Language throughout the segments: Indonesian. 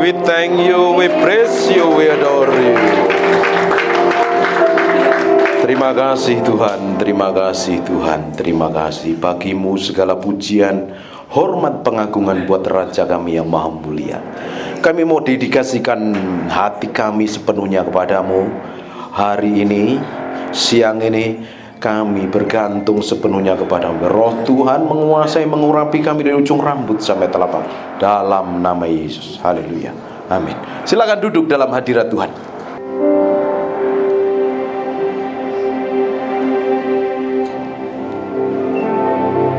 We thank you, we praise you, we adore you. Terima kasih Tuhan, terima kasih Tuhan, terima kasih. Bagimu segala pujian, hormat, pengagungan buat Raja kami yang maha mulia. Kami mau dedikasikan hati kami sepenuhnya kepadamu. Hari ini, siang ini, kami bergantung sepenuhnya kepadamu. Roh Tuhan menguasai, mengurapi kami dari ujung rambut sampai telapak. Dalam nama Yesus, haleluya, amin. Silakan duduk dalam hadirat Tuhan.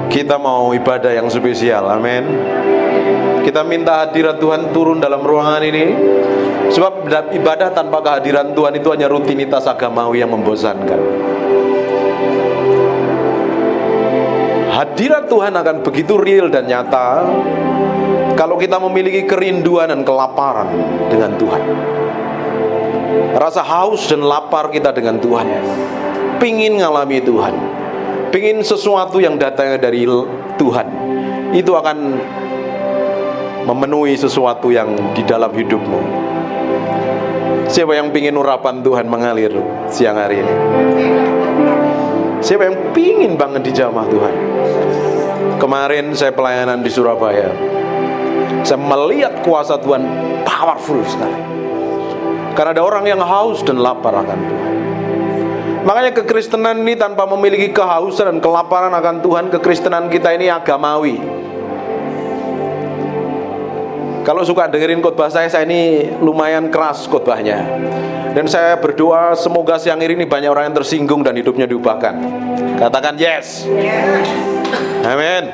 Kita mau ibadah yang spesial, amin. Kita minta hadirat Tuhan turun dalam ruangan ini. Sebab ibadah tanpa kehadiran Tuhan itu hanya rutinitas agamawi yang membosankan. Hadirat Tuhan akan begitu real dan nyata kalau kita memiliki kerinduan dan kelaparan dengan Tuhan. Rasa haus dan lapar kita dengan Tuhan. Pingin ngalami Tuhan, pingin sesuatu yang datangnya dari Tuhan, itu akan memenuhi sesuatu yang di dalam hidupmu. Siapa yang pingin urapan Tuhan mengalir siang hari ini? Siapa yang pingin banget dijamah Tuhan? Kemarin saya pelayanan di Surabaya, saya melihat kuasa Tuhan powerful sekali. Karena ada orang yang haus dan lapar akan Tuhan. Makanya kekristenan ini tanpa memiliki kehausan dan kelaparan akan Tuhan, kekristenan kita ini agamawi. Kalau suka dengerin khotbah saya ini lumayan keras khotbahnya. Dan saya berdoa semoga siang ini banyak orang yang tersinggung dan hidupnya diubahkan. Katakan yes. Amin.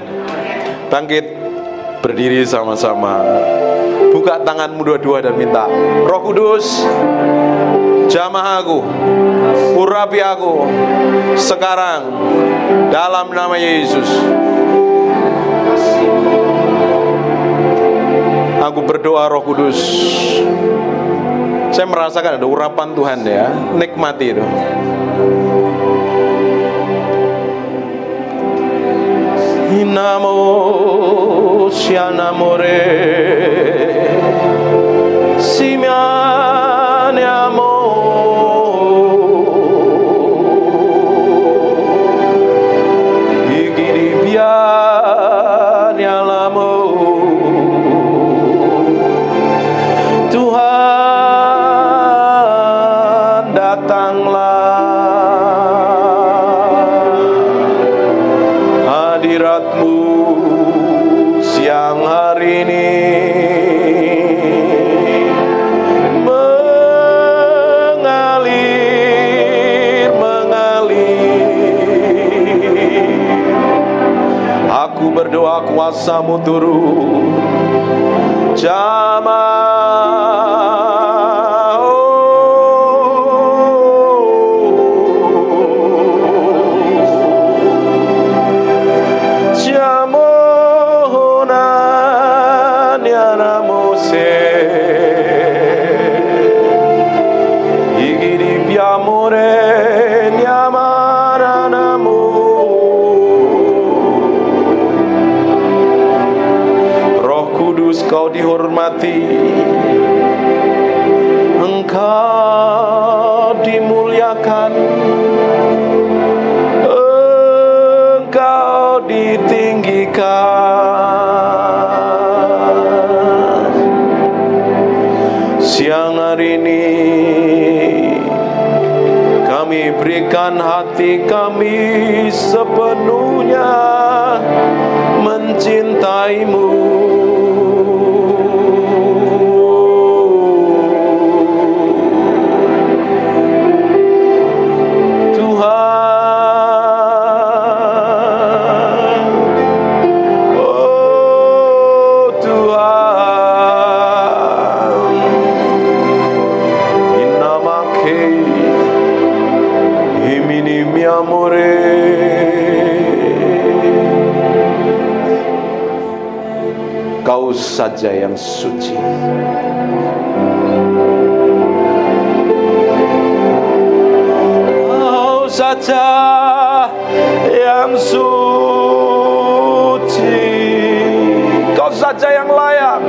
Bangkit, berdiri sama-sama. Buka tanganmu dua-dua dan minta, Roh Kudus, jamah aku, urapi aku sekarang dalam nama Yesus. Aku berdoa Roh Kudus. Saya merasakan ada urapan Tuhan ya, nikmati itu. Inamo sianamore simiane amo igiri biane alamo. Tuhan datanglah, hadirat-Mu siang hari ini mengalir. Aku berdoa kuasa-Mu turun, jamah. Kau dihormati, Engkau dimuliakan, Engkau ditinggikan. Siang hari ini kami berikan hati kami sepenuhnya mencintai-Mu. Kau saja yang suci. Kau saja yang suci. Kau saja yang layak.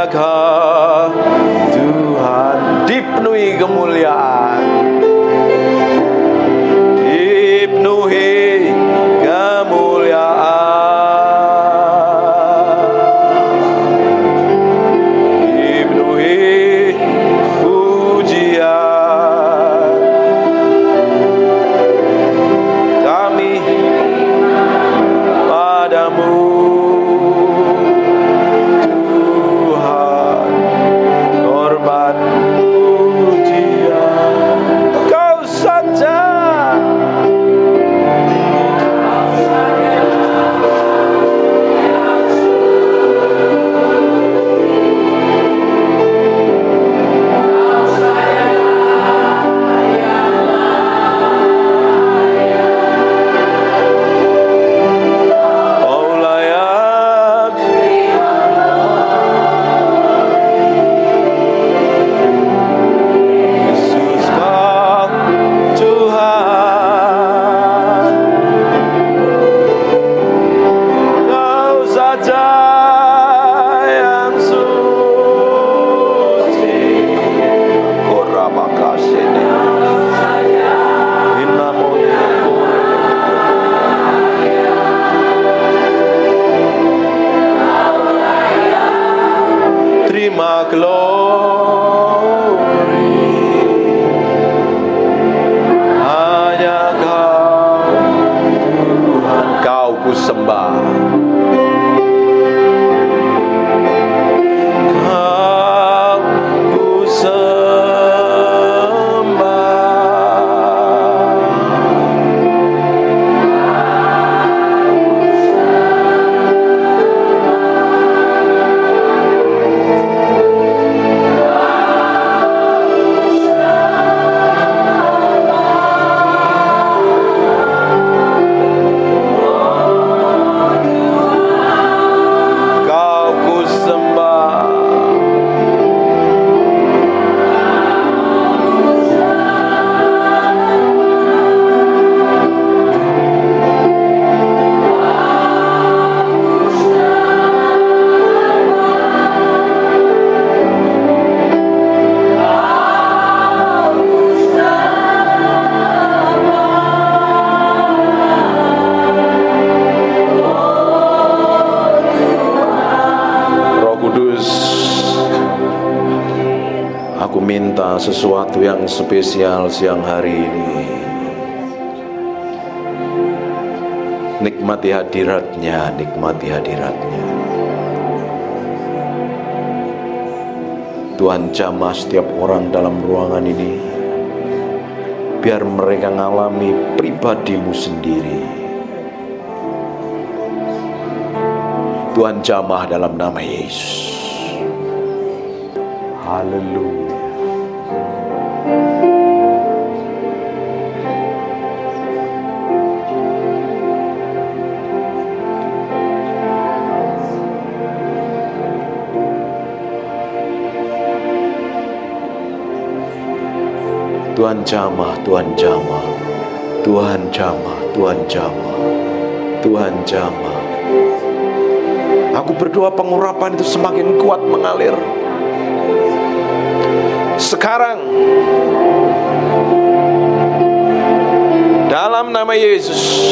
Kau Tuhan, dipenuhi kemuliaan, dipenuhi kemuliaan, dipenuhi pujian. Kami padamu Tuhan, hormat pujian. Kau saja kau layak. Yesus kau Tuhan, kau saja yang suci. Koramakasene Inamoya. Terima glory hanya Kau Tuhan. Kau ku sembah, Kau ku Kau ku sembah. Roh Kudus, aku minta sesuatu yang spesial siang hari ini. Nikmati hadiratnya, nikmati hadiratnya. Tuhan, jamah setiap orang dalam ruangan ini, biar mereka mengalami pribadimu sendiri. Tuhan, jamah dalam nama Yesus. Haleluya. Tuhan jamah, Tuhan jamah, Tuhan jamah, Tuhan jamah, Tuhan jamah. Aku berdoa pengurapan itu semakin kuat mengalir. Sekarang dalam nama Yesus.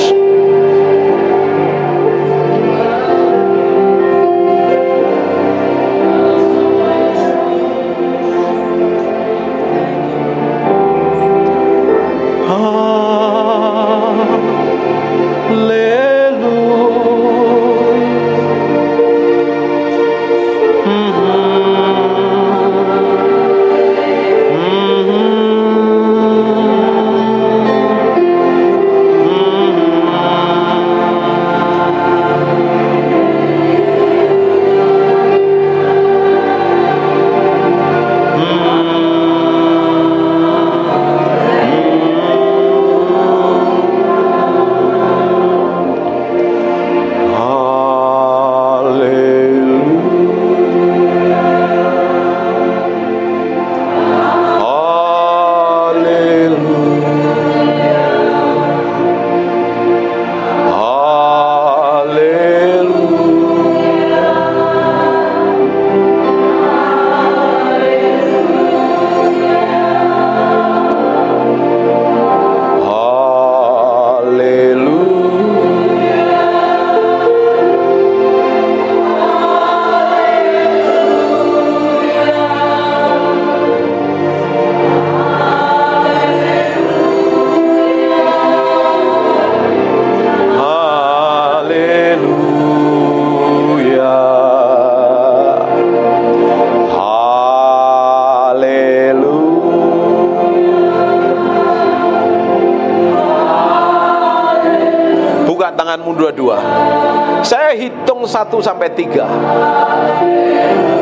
1-3.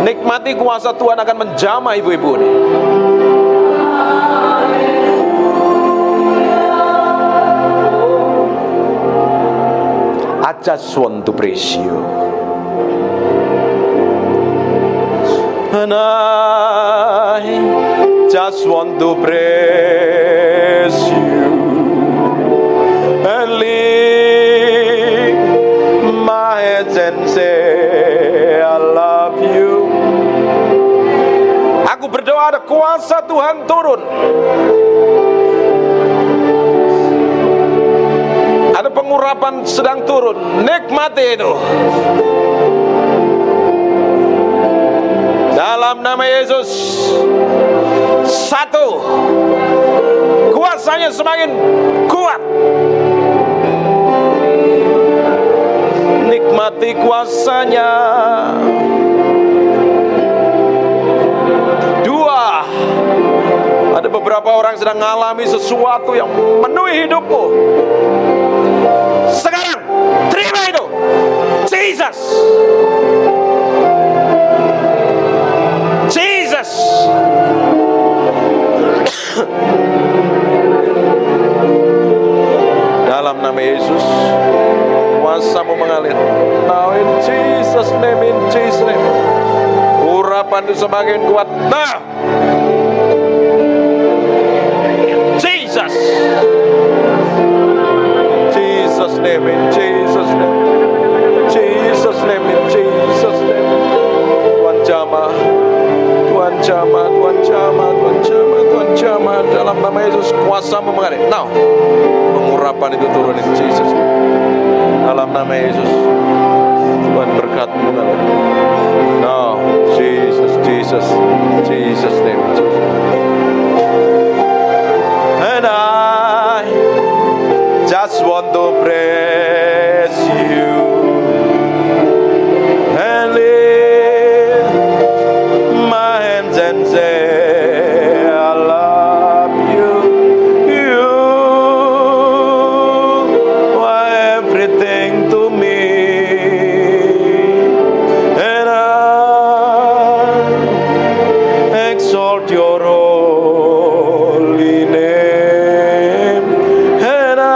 Nikmati kuasa Tuhan akan menjamah ibu-ibu ini. I just want to praise you. And I just want to praise you and lift my hands and say I love you. Aku berdoa ada kuasa Tuhan turun. Ada pengurapan sedang turun. Nikmati itu. Dalam nama Yesus. 1. Kuasanya semakin kuat. Nikmati kuasanya. 2. Ada beberapa orang sedang mengalami sesuatu yang memenuhi hidupmu. Sekarang terima itu. Jesus. Jesus. Dalam nama Yesus, kuasa-Mu mengalir. Now in Jesus name, in Jesus name. Urapan itu semakin kuat. Nah, Jesus. Jesus name, in Jesus name. Jesus name, in Jesus name. Tuhan jamah. Tuhan jamah, Tuhan jamah, Tuhan jamah, Tuhan jamah. Dalam nama Yesus, kuasa-Mu mengalir. Now, pengurapan itu turun in Jesus. Dalam nama Yesus, Tuhan berkat-Mu mengalir. Now, Jesus, Jesus, Jesus name, Jesus. And I just want to praise you and lift my hands and say I love you. You are everything to me, and I exalt your holy name, and I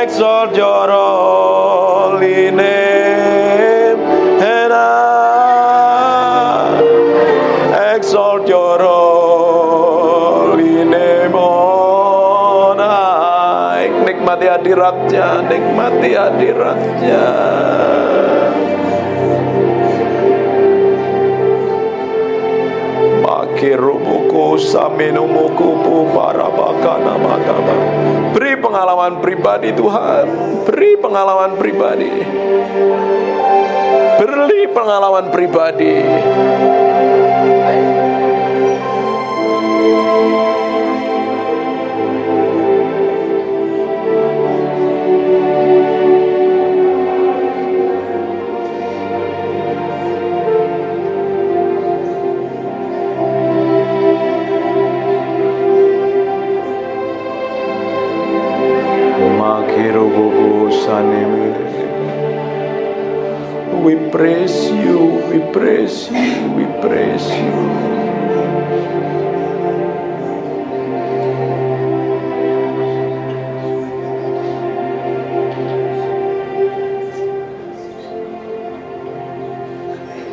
exalt your holy name, and I exalt your holy name on high. Nikmati hadiratnya, nikmati hadiratnya. Makirubuku saminumuku pubarabakana magaba. Beri pengalaman pribadi Tuhan, beri pengalaman pribadi, beri pengalaman pribadi. We praise you, we praise you, we praise you.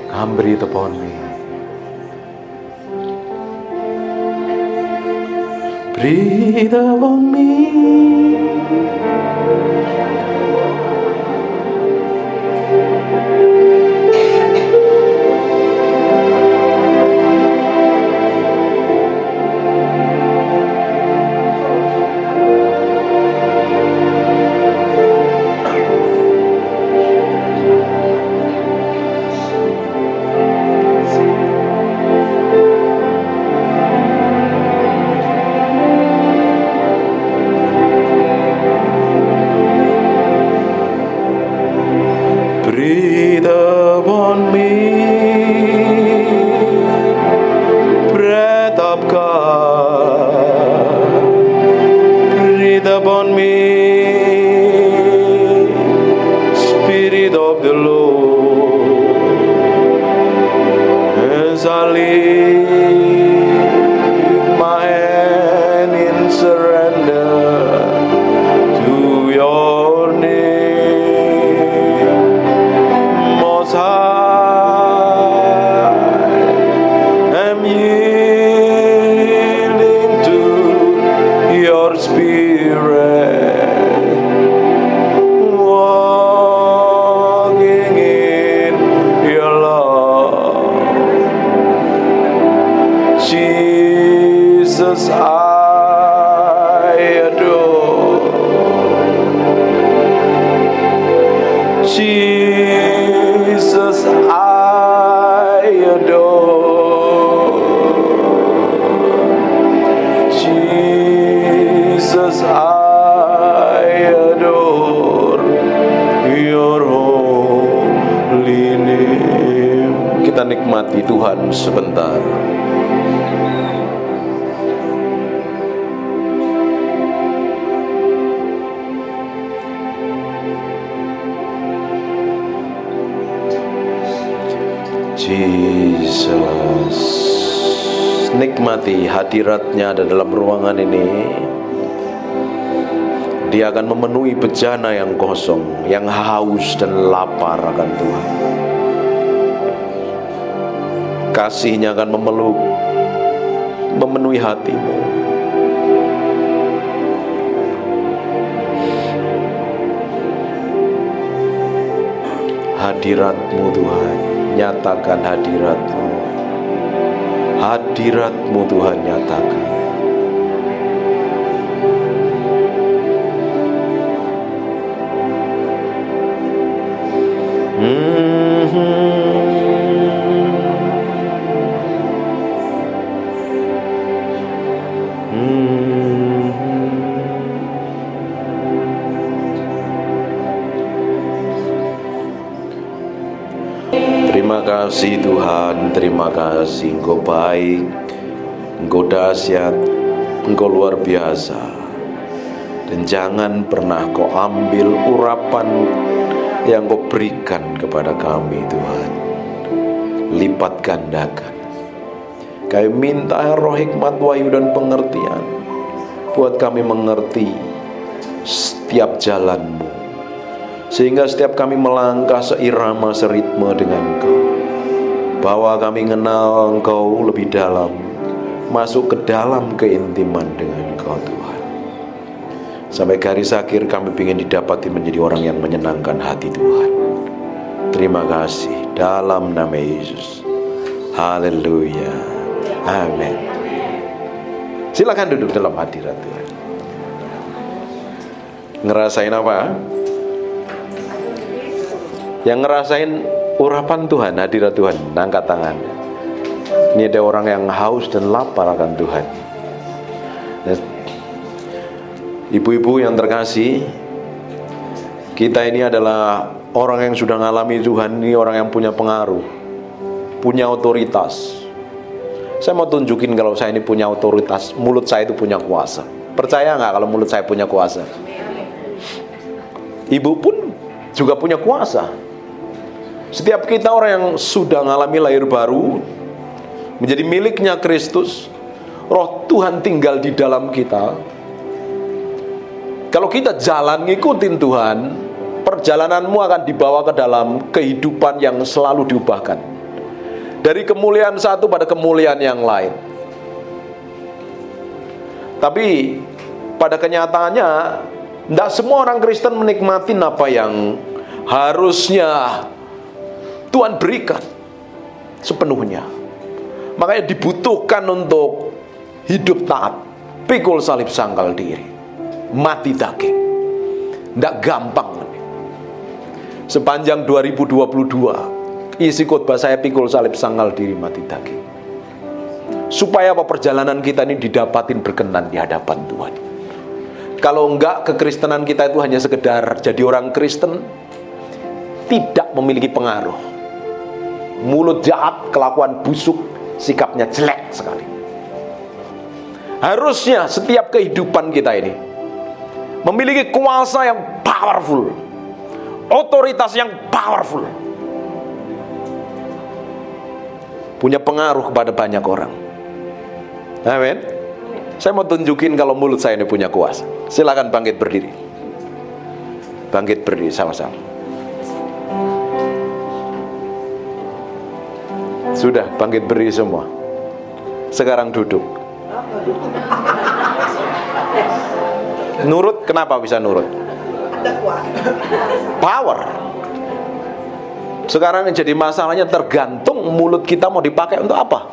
Come breathe upon me. Breathe upon me. Breathe upon me, breath of God. Breathe upon me, Spirit of the Lord as I lift my hand in surrender to your name, Most High. I'm yielding to your Spirit, walking in your love. Jesus, I adore. Jesus, I adore. Jesus, I adore your holy name. Kita nikmati Tuhan sebentar. Jesus, nikmati hadiratnya ada dalam ruangan ini. Dia akan memenuhi bejana yang kosong, yang haus dan lapar akan Tuhan. Kasih-Nya akan memeluk, memenuhi hatimu. Hadirat-Mu Tuhan, nyatakan hadirat-Mu. Hadirat-Mu Tuhan, nyatakan. Terima kasih Tuhan, terima kasih. Engkau baik, Engkau dahsyat, Engkau luar biasa. Dan jangan pernah Kau ambil urapan yang Kau berikan kepada kami Tuhan, lipat gandakan. Kami minta roh hikmat, wahyu dan pengertian, buat kami mengerti setiap jalan-Mu, sehingga setiap kami melangkah seirama seritme dengan Engkau, bahwa kami mengenal Engkau lebih dalam, masuk ke dalam keintiman dengan Engkau Tuhan. Sampai garis akhir kami ingin didapati menjadi orang yang menyenangkan hati Tuhan. Terima kasih dalam nama Yesus. Haleluya. Amin. Silakan duduk dalam hadirat Tuhan. Ngerasain apa? Yang ngerasain urapan Tuhan, hadirat Tuhan, angkat tangan. Ini ada orang yang haus dan lapar akan Tuhan. Ibu-ibu yang terkasih, kita ini adalah orang yang sudah mengalami Tuhan. Ini orang yang punya pengaruh, punya otoritas. Saya mau tunjukin kalau saya ini punya otoritas. Mulut saya itu punya kuasa. Percaya nggak kalau mulut saya punya kuasa? Ibu pun juga punya kuasa. Setiap kita orang yang sudah mengalami lahir baru, menjadi miliknya Kristus, roh Tuhan tinggal di dalam kita. Kalau kita jalan ngikutin Tuhan, perjalananmu akan dibawa ke dalam kehidupan yang selalu diubahkan, dari kemuliaan satu pada kemuliaan yang lain. Tapi pada kenyataannya, tidak semua orang Kristen menikmati apa yang harusnya Tuhan berikan sepenuhnya. Makanya dibutuhkan untuk hidup taat, pikul salib sangkal diri, mati daging. Tidak gampang. Sepanjang 2022, isi khotbah saya pikul salib sangkal diri, mati daging. Supaya apa? Perjalanan kita ini didapatin berkenan di hadapan Tuhan. Kalau enggak, kekristenan kita itu hanya sekedar jadi orang Kristen, tidak memiliki pengaruh. Mulut jahat, kelakuan busuk, sikapnya jelek sekali. Harusnya setiap kehidupan kita ini memiliki kuasa yang powerful. otoritas yang powerful, punya pengaruh kepada banyak orang. Amin. Saya mau tunjukin kalau mulut saya ini punya kuasa. Silakan bangkit berdiri. Bangkit berdiri sama-sama. Sudah bangkit berdiri semua. Sekarang duduk. Nurut, kenapa bisa nurut? Power. Sekarang yang jadi masalahnya tergantung mulut kita mau dipakai untuk apa.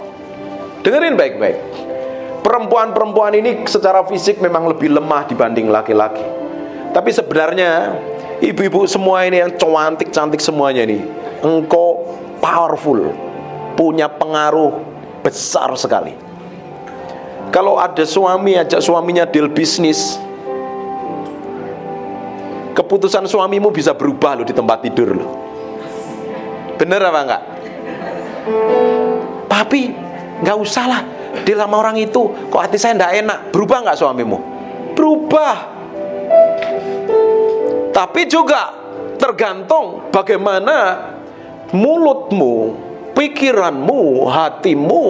Dengerin baik-baik. Perempuan-perempuan ini secara fisik memang lebih lemah dibanding laki-laki. Tapi sebenarnya ibu-ibu semua ini yang cantik-cantik semuanya ini, engkau powerful, punya pengaruh besar sekali. Kalau ada suami ajak suaminya deal bisnis, keputusan suamimu bisa berubah loh di tempat tidur loh. Bener apa enggak? Papi, enggak usah lah deal sama orang itu, kok hati saya enggak enak. Berubah enggak suamimu? Berubah. Tapi juga tergantung bagaimana mulutmu, pikiranmu, hatimu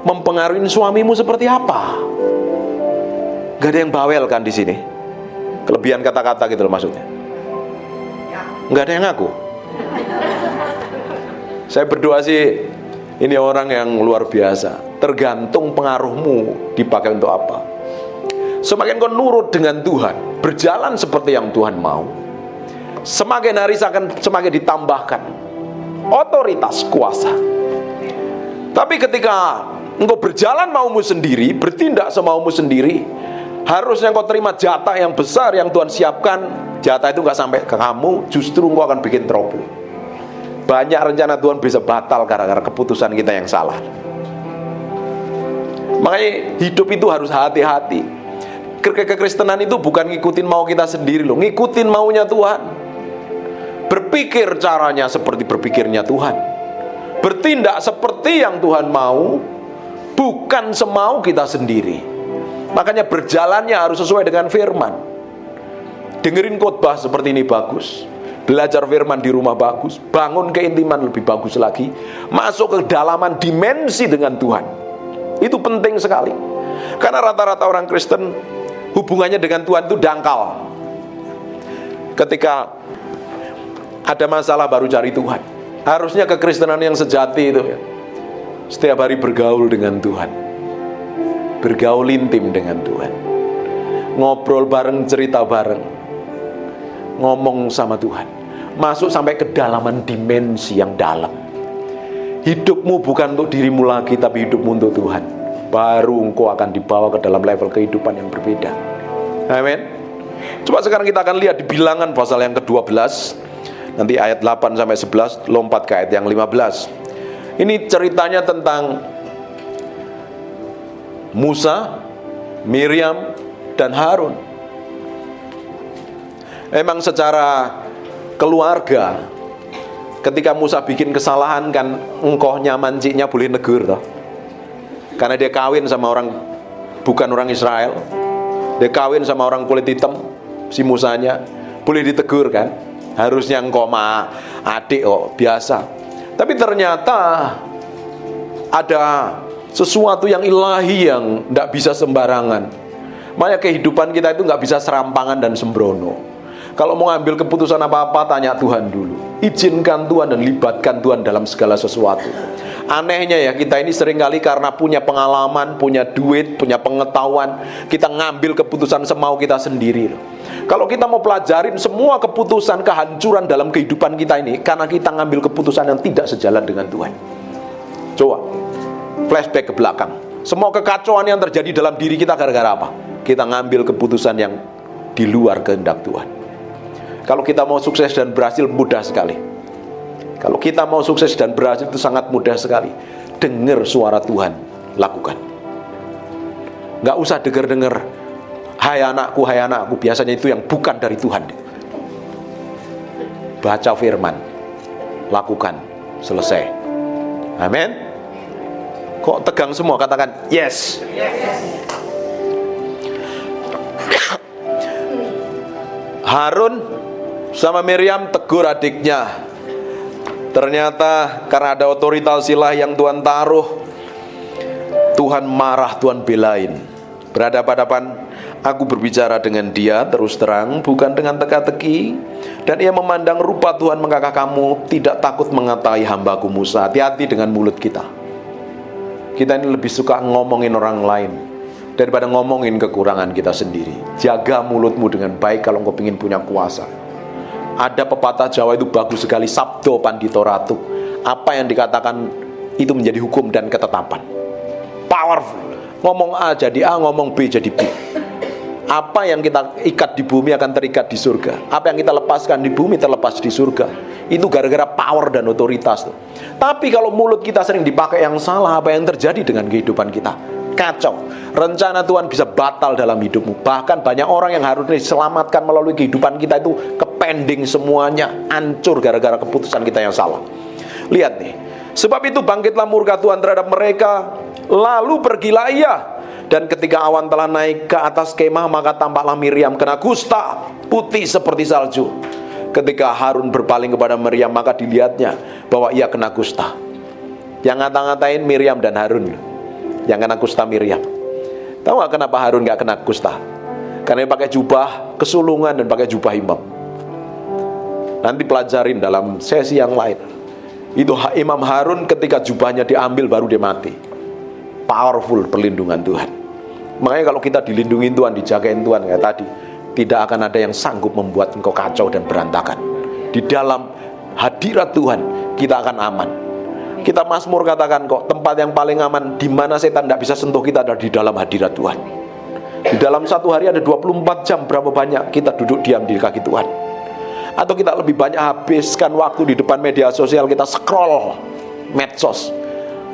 mempengaruhi suamimu seperti apa. Gak ada yang bawel kan di sini? Kelebihan kata-kata gitu loh maksudnya. Gak ada yang ngaku. Saya berdoa sih ini orang yang luar biasa. Tergantung pengaruhmu dipakai untuk apa. Semakin kau nurut dengan Tuhan, berjalan seperti yang Tuhan mau, semakin hari semakin ditambahkan otoritas kuasa. Tapi ketika engkau berjalan maumu sendiri, bertindak semaumu sendiri, harusnya engkau terima jatah yang besar yang Tuhan siapkan. Jatah itu gak sampai ke kamu, justru engkau akan bikin trouble. Banyak rencana Tuhan bisa batal gara-gara keputusan kita yang salah. Makanya hidup itu harus hati-hati. Kekristenan itu bukan ngikutin mau kita sendiri loh, ngikutin maunya Tuhan. Berpikir caranya seperti berpikirnya Tuhan, bertindak seperti yang Tuhan mau, bukan semau kita sendiri. Makanya berjalannya harus sesuai dengan firman. Dengerin khotbah seperti ini bagus, belajar firman di rumah bagus, bangun keintiman lebih bagus lagi, masuk ke dalaman dimensi dengan Tuhan. Itu penting sekali. Karena rata-rata orang Kristen hubungannya dengan Tuhan itu dangkal. Ketika ada masalah baru cari Tuhan. Harusnya kekristenan yang sejati itu ya, setiap hari bergaul dengan Tuhan, bergaul intim dengan Tuhan, ngobrol bareng, cerita bareng, ngomong sama Tuhan, masuk sampai kedalaman dimensi yang dalam. Hidupmu bukan untuk dirimu lagi, tapi hidupmu untuk Tuhan. Baru engkau akan dibawa ke dalam level kehidupan yang berbeda. Amin. Coba sekarang kita akan lihat di Bilangan pasal yang ke-12. Nanti ayat 8 sampai 11, lompat ke ayat yang 15. Ini ceritanya tentang Musa, Miriam, dan Harun. Emang secara keluarga, ketika Musa bikin kesalahan kan, engkoh nyaman ciknya boleh negur toh. Karena dia kawin sama orang bukan orang Israel, dia kawin sama orang kulit hitam, si Musanya, boleh ditegur kan. Harusnya engkau adik biasa. Tapi ternyata ada sesuatu yang ilahi yang tidak bisa sembarangan. Makanya kehidupan kita itu nggak bisa serampangan dan sembrono. Kalau mau ngambil keputusan apa-apa, tanya Tuhan dulu, izinkan Tuhan dan libatkan Tuhan dalam segala sesuatu. Anehnya ya, kita ini seringkali karena punya pengalaman, punya duit, punya pengetahuan, kita ngambil keputusan semau kita sendiri. Kalau kita mau pelajarin semua keputusan kehancuran dalam kehidupan kita ini, karena kita ngambil keputusan yang tidak sejalan dengan Tuhan. Coba flashback ke belakang, semua kekacauan yang terjadi dalam diri kita gara-gara apa? Kita ngambil keputusan yang di luar kehendak Tuhan. Kalau kita mau sukses dan berhasil, mudah sekali. Kalau kita mau sukses dan berhasil itu sangat mudah sekali. Dengar suara Tuhan, lakukan. Gak usah dengar-dengar hai anakku, biasanya itu yang bukan dari Tuhan. Baca firman, lakukan, selesai. Amin. Kok tegang semua? Katakan yes. Harun sama Miriam tegur adiknya. Ternyata karena ada otoritas ilah yang Tuhan taruh, Tuhan marah, Tuhan belain. Berhadapan-hadapan, aku berbicara dengan dia terus terang, bukan dengan teka-teki. Dan ia memandang rupa Tuhan, mengapa kamu tidak takut mengatai hambaku Musa? Hati-hati dengan mulut kita. Kita ini lebih suka ngomongin orang lain daripada ngomongin kekurangan kita sendiri. Jaga mulutmu dengan baik kalau engkau ingin punya kuasa. Ada pepatah Jawa itu bagus sekali, sabdo pandito ratu. Apa yang dikatakan itu menjadi hukum dan ketetapan. Powerful. Ngomong A jadi A, ngomong B jadi B. Apa yang kita ikat di bumi akan terikat di surga. Apa yang kita lepaskan di bumi terlepas di surga. Itu gara-gara power dan otoritas tuh. Tapi kalau mulut kita sering dipakai yang salah, apa yang terjadi dengan kehidupan kita? Kacau. Rencana Tuhan bisa batal dalam hidupmu. Bahkan banyak orang yang harus diselamatkan melalui kehidupan kita itu kepending semuanya, hancur gara-gara keputusan kita yang salah. Lihat nih. Sebab itu bangkitlah murka Tuhan terhadap mereka, lalu pergilah ia. Dan ketika awan telah naik ke atas kemah, maka tampaklah Miriam kena kusta, putih seperti salju. Ketika Harun berpaling kepada Miriam, maka dilihatnya bahwa ia kena kusta. Yang ngata-ngatain Miriam dan Harun. Yang kena kusta Miriam. Tahu gak kenapa Harun gak kena kusta? Karena dia pakai jubah kesulungan dan pakai jubah imam. Nanti pelajarin dalam sesi yang lain. Itu Imam Harun ketika jubahnya diambil baru dia mati. Powerful perlindungan Tuhan. Makanya kalau kita dilindungi Tuhan, dijagain Tuhan kayak tadi, tidak akan ada yang sanggup membuat engkau kacau dan berantakan. Di dalam hadirat Tuhan kita akan aman. Kita Mazmur katakan kok, tempat yang paling aman di mana setan tidak bisa sentuh kita adalah di dalam hadirat Tuhan. Di dalam satu hari ada 24 jam, berapa banyak kita duduk diam di kaki Tuhan? Atau kita lebih banyak habiskan waktu di depan media sosial, kita scroll medsos,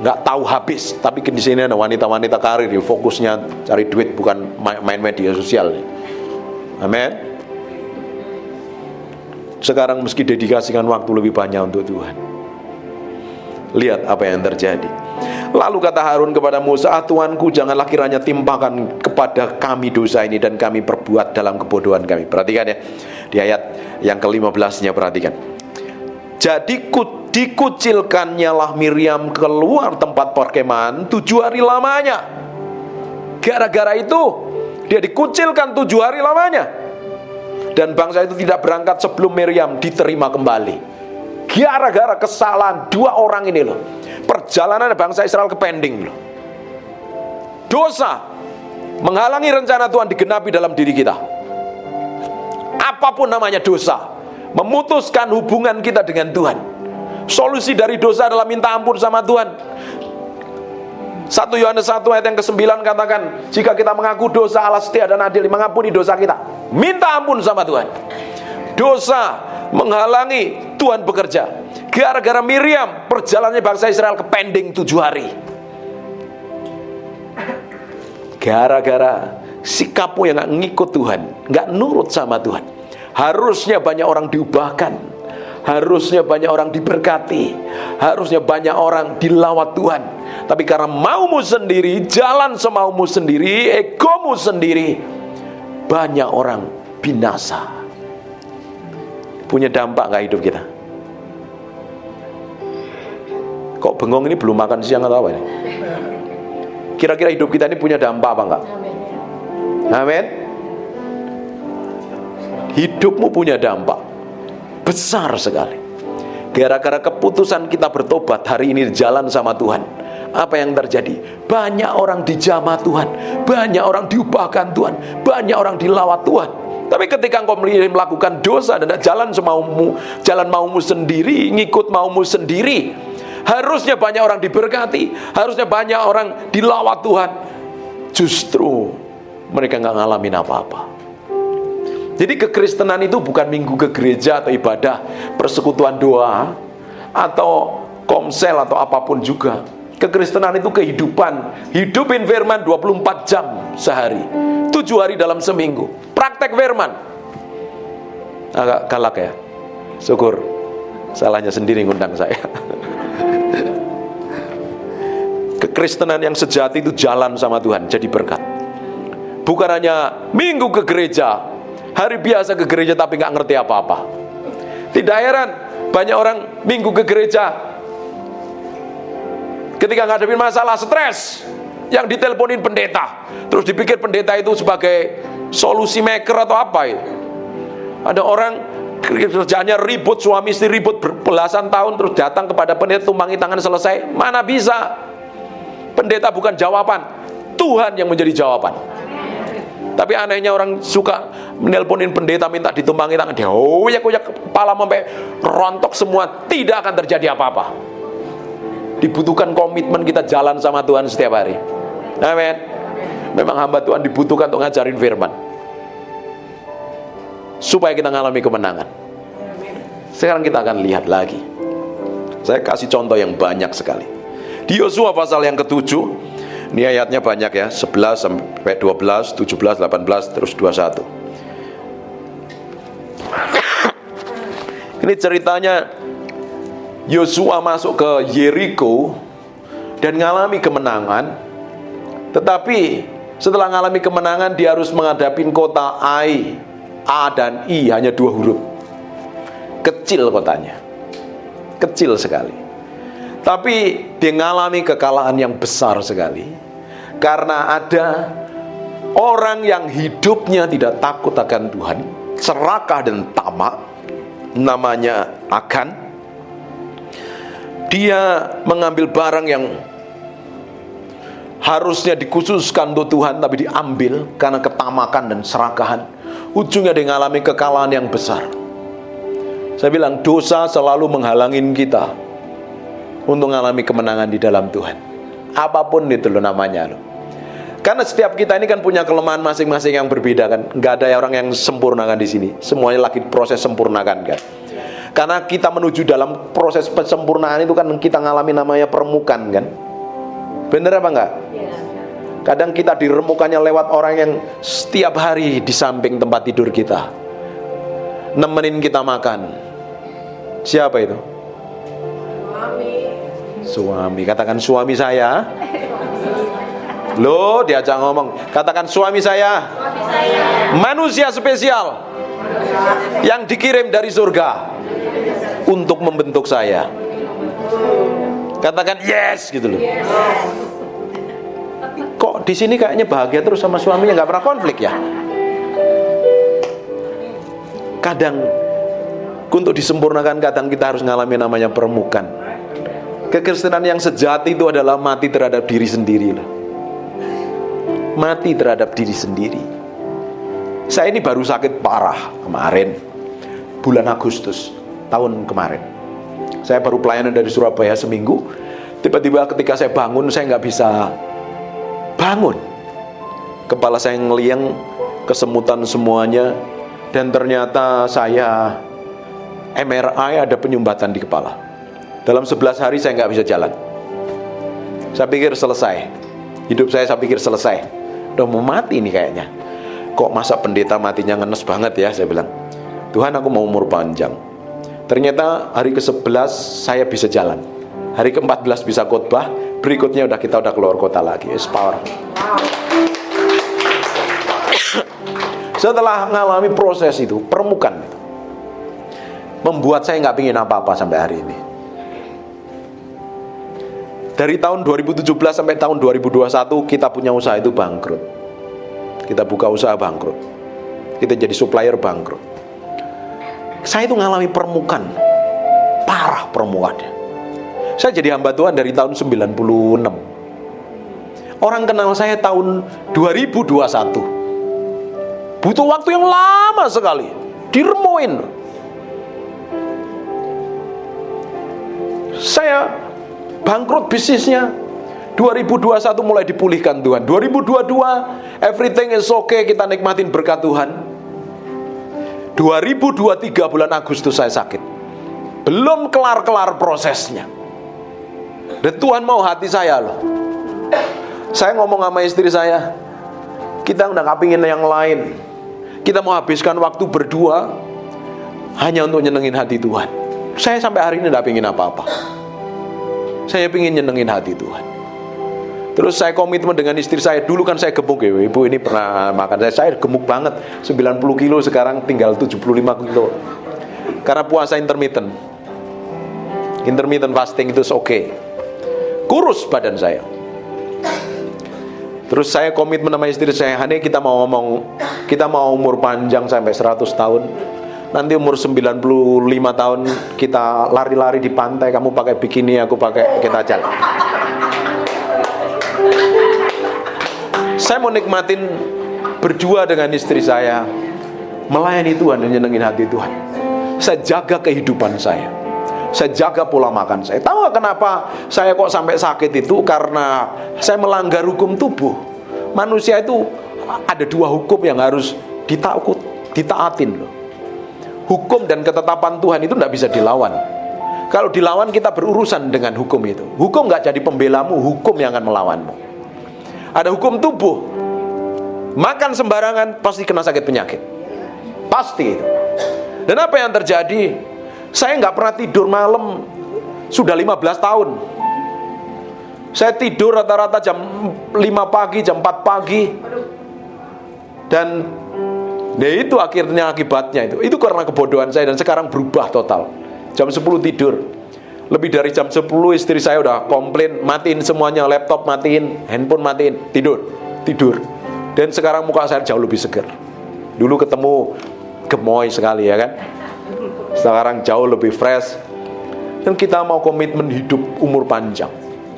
nggak tahu habis. Tapi di sini ada wanita-wanita karir, fokusnya cari duit, bukan main media sosial. Amin. Sekarang meski dedikasikan waktu lebih banyak untuk Tuhan. Lihat apa yang terjadi. Lalu kata Harun kepada Musa, Tuanku, janganlah kiranya timpakan kepada kami dosa ini dan kami perbuat dalam kebodohan kami. Perhatikan ya, di ayat yang ke-15-nya perhatikan. Jadi dikucilkannya lah Miriam keluar tempat perkemahan 7 hari lamanya. Gara-gara itu dia dikucilkan 7 hari lamanya. Dan bangsa itu tidak berangkat sebelum Miriam diterima kembali. Gara-gara kesalahan 2 orang ini loh, perjalanan bangsa Israel kepending loh. Dosa menghalangi rencana Tuhan digenapi dalam diri kita. Apapun namanya dosa, memutuskan hubungan kita dengan Tuhan. Solusi dari dosa adalah minta ampun sama Tuhan. 1 Yohanes 1 ayat yang ke-9 katakan, jika kita mengaku dosa, Allah setia dan adil mengampuni dosa kita. Minta ampun sama Tuhan. Dosa menghalangi Tuhan bekerja. Gara-gara Miriam, perjalanannya bangsa Israel ke pending 7 hari. Gara-gara sikapmu yang gak ngikut Tuhan, gak nurut sama Tuhan. Harusnya banyak orang diubahkan, harusnya banyak orang diberkati, harusnya banyak orang dilawat Tuhan. Tapi karena maumu sendiri, jalan semaumu sendiri, egomu sendiri, banyak orang binasa. Punya dampak gak hidup kita? Kok bengong ini belum makan siang atau apa ini? Kira-kira hidup kita ini punya dampak apa enggak? Amin. Hidupmu punya dampak besar sekali. Gara-gara keputusan kita bertobat hari ini jalan sama Tuhan, apa yang terjadi? Banyak orang dijamah Tuhan, banyak orang diubahkan Tuhan, banyak orang dilawat Tuhan. Tapi ketika engkau melakukan dosa dan jalan semaumu, jalan maumu sendiri, ngikut maumu sendiri, harusnya banyak orang diberkati, harusnya banyak orang dilawat Tuhan. Justru mereka nggak ngalamin apa-apa. Jadi kekristenan itu bukan minggu ke gereja atau ibadah, persekutuan doa, atau komsel atau apapun juga. Kekristenan itu kehidupan, hidupin firman 24 jam sehari, 7 hari dalam seminggu. Praktek firman. Agak galak ya. Syukur salahnya sendiri ngundang saya. Kekristenan yang sejati itu jalan sama Tuhan, jadi berkat. Bukan hanya minggu ke gereja, hari biasa ke gereja tapi gak ngerti apa-apa. Tidak heran banyak orang minggu ke gereja, ketika ngadepin masalah stres, yang diteleponin pendeta, terus dipikir pendeta itu sebagai solusi maker atau apa ya. Ada orang kerjaannya ribut, suami istri ribut belasan tahun, terus datang kepada pendeta tumpangi tangan selesai. Mana bisa. Pendeta bukan jawaban, Tuhan yang menjadi jawaban. Tapi anehnya orang suka menelponin pendeta minta ditumpangi tangan, dia uyak-uyak kepala sampai rontok semua, tidak akan terjadi apa-apa. Dibutuhkan komitmen kita jalan sama Tuhan setiap hari. Amin. Memang hamba Tuhan dibutuhkan untuk ngajarin firman, supaya kita mengalami kemenangan. Sekarang kita akan lihat lagi. Saya kasih contoh yang banyak sekali. Di Yosua pasal yang ke-7, ini ayatnya banyak ya, 11 sampai 12, 17, 18, terus 21. Ini ceritanya Yosua masuk ke Yeriko dan mengalami kemenangan. Tetapi setelah mengalami kemenangan, dia harus menghadapi kota Ai. A dan I hanya 2 huruf. Kecil kotanya, kecil sekali. Tapi dia mengalami kekalahan yang besar sekali, karena ada orang yang hidupnya tidak takut akan Tuhan, serakah dan tamak, namanya Akan. Dia mengambil barang yang harusnya dikhususkan untuk Tuhan, tapi diambil karena ketamakan dan serakahan. Ujungnya dia mengalami kekalahan yang besar. Saya bilang dosa selalu menghalangin kita untuk mengalami kemenangan di dalam Tuhan. Apapun itu loh namanya loh. Karena setiap kita ini kan punya kelemahan masing-masing yang berbeda kan. Nggak ada orang yang sempurnakan di sini. Semuanya lagi proses sempurnakan kan. Karena kita menuju dalam proses pesempurnaan itu kan kita ngalami namanya permukaan kan. Bener apa enggak? Kadang kita diremukannya lewat orang yang setiap hari di samping tempat tidur kita, nemenin kita makan. Siapa itu? Suami. Katakan suami saya. Loh, diajak ngomong. Katakan suami saya. Manusia spesial yang dikirim dari surga untuk membentuk saya. Katakan yes gitu loh. Kok di sini kayaknya bahagia terus sama suaminya, nggak pernah konflik ya? Kadang untuk disempurnakan, kadang kita harus ngalami namanya permukaan. Kekristenan yang sejati itu adalah mati terhadap diri sendiri loh. Mati terhadap diri sendiri. Saya ini baru sakit parah kemarin, bulan Agustus tahun kemarin. Saya baru pelayanan dari Surabaya seminggu. Tiba-tiba ketika saya bangun, saya nggak bisa bangun. Kepala saya ngeliang, kesemutan semuanya. Dan ternyata saya MRI ada penyumbatan di kepala. Dalam 11 hari saya nggak bisa jalan. Saya pikir selesai. Hidup saya pikir selesai. Udah mau mati nih kayaknya. Kok masa pendeta matinya ngenes banget ya, saya bilang. Tuhan, aku mau umur panjang. Ternyata hari ke-11 saya bisa jalan. Hari ke-14 bisa khotbah. Berikutnya kita udah keluar kota lagi. It's power. Setelah mengalami proses itu, permukaan itu, membuat saya nggak pingin apa-apa sampai hari ini. Dari tahun 2017 sampai tahun 2021 kita punya usaha itu bangkrut. Kita buka usaha bangkrut. Kita jadi supplier bangkrut. Saya itu ngalami permukaan, parah permukaannya. Saya jadi hamba Tuhan dari tahun 96. Orang kenal saya tahun 2021. Butuh waktu yang lama sekali, diremuin. Saya bangkrut bisnisnya. 2021 mulai dipulihkan Tuhan. 2022 everything is okay, kita nikmatin berkat Tuhan. 2023 bulan Agustus saya sakit. Belum kelar-kelar prosesnya. Dan Tuhan mau hati saya loh. Saya ngomong sama istri saya, kita udah gak pingin yang lain. Kita mau habiskan waktu berdua hanya untuk nyenengin hati Tuhan. Saya sampai hari ini gak pingin apa-apa. Saya pingin nyenengin hati Tuhan. Terus saya komitmen dengan istri saya. Dulu kan saya gemuk ya, ibu ini pernah makan. Saya gemuk banget, 90 kilo, sekarang tinggal 75 kilo. karena puasa intermittent. Intermittent fasting itu oke. Kurus badan saya. Terus saya komitmen sama istri saya, Hani, kita mau umur panjang sampai 100 tahun. Nanti umur 95 tahun kita lari-lari di pantai, kamu pakai bikini, aku pakai, kita jalan. Saya mau nikmatin berdua dengan istri saya, melayani Tuhan dan nyenengin hati Tuhan. Saya jaga kehidupan saya. Saya jaga pola makan saya. Tahu gak kenapa saya kok sampai sakit itu? Karena saya melanggar hukum tubuh. Manusia itu ada dua hukum yang harus ditaatin loh. Hukum dan ketetapan Tuhan itu tidak bisa dilawan. Kalau dilawan kita berurusan dengan hukum itu. Hukum gak jadi pembelamu, hukum yang akan melawanmu. Ada hukum tubuh. Makan sembarangan pasti kena sakit penyakit. Pasti itu. Dan apa yang terjadi? Saya nggak pernah tidur malam sudah 15 tahun. Saya tidur rata-rata jam 5 pagi, jam 4 pagi. Dan itu akhirnya akibatnya itu karena kebodohan saya. Dan sekarang berubah total. Jam 10 tidur. Lebih dari jam 10 istri saya udah komplain, matiin semuanya, laptop matiin, handphone matiin, tidur. Dan sekarang muka saya jauh lebih segar. Dulu ketemu gemoy sekali ya kan. Sekarang jauh lebih fresh. Dan kita mau komitmen hidup umur panjang.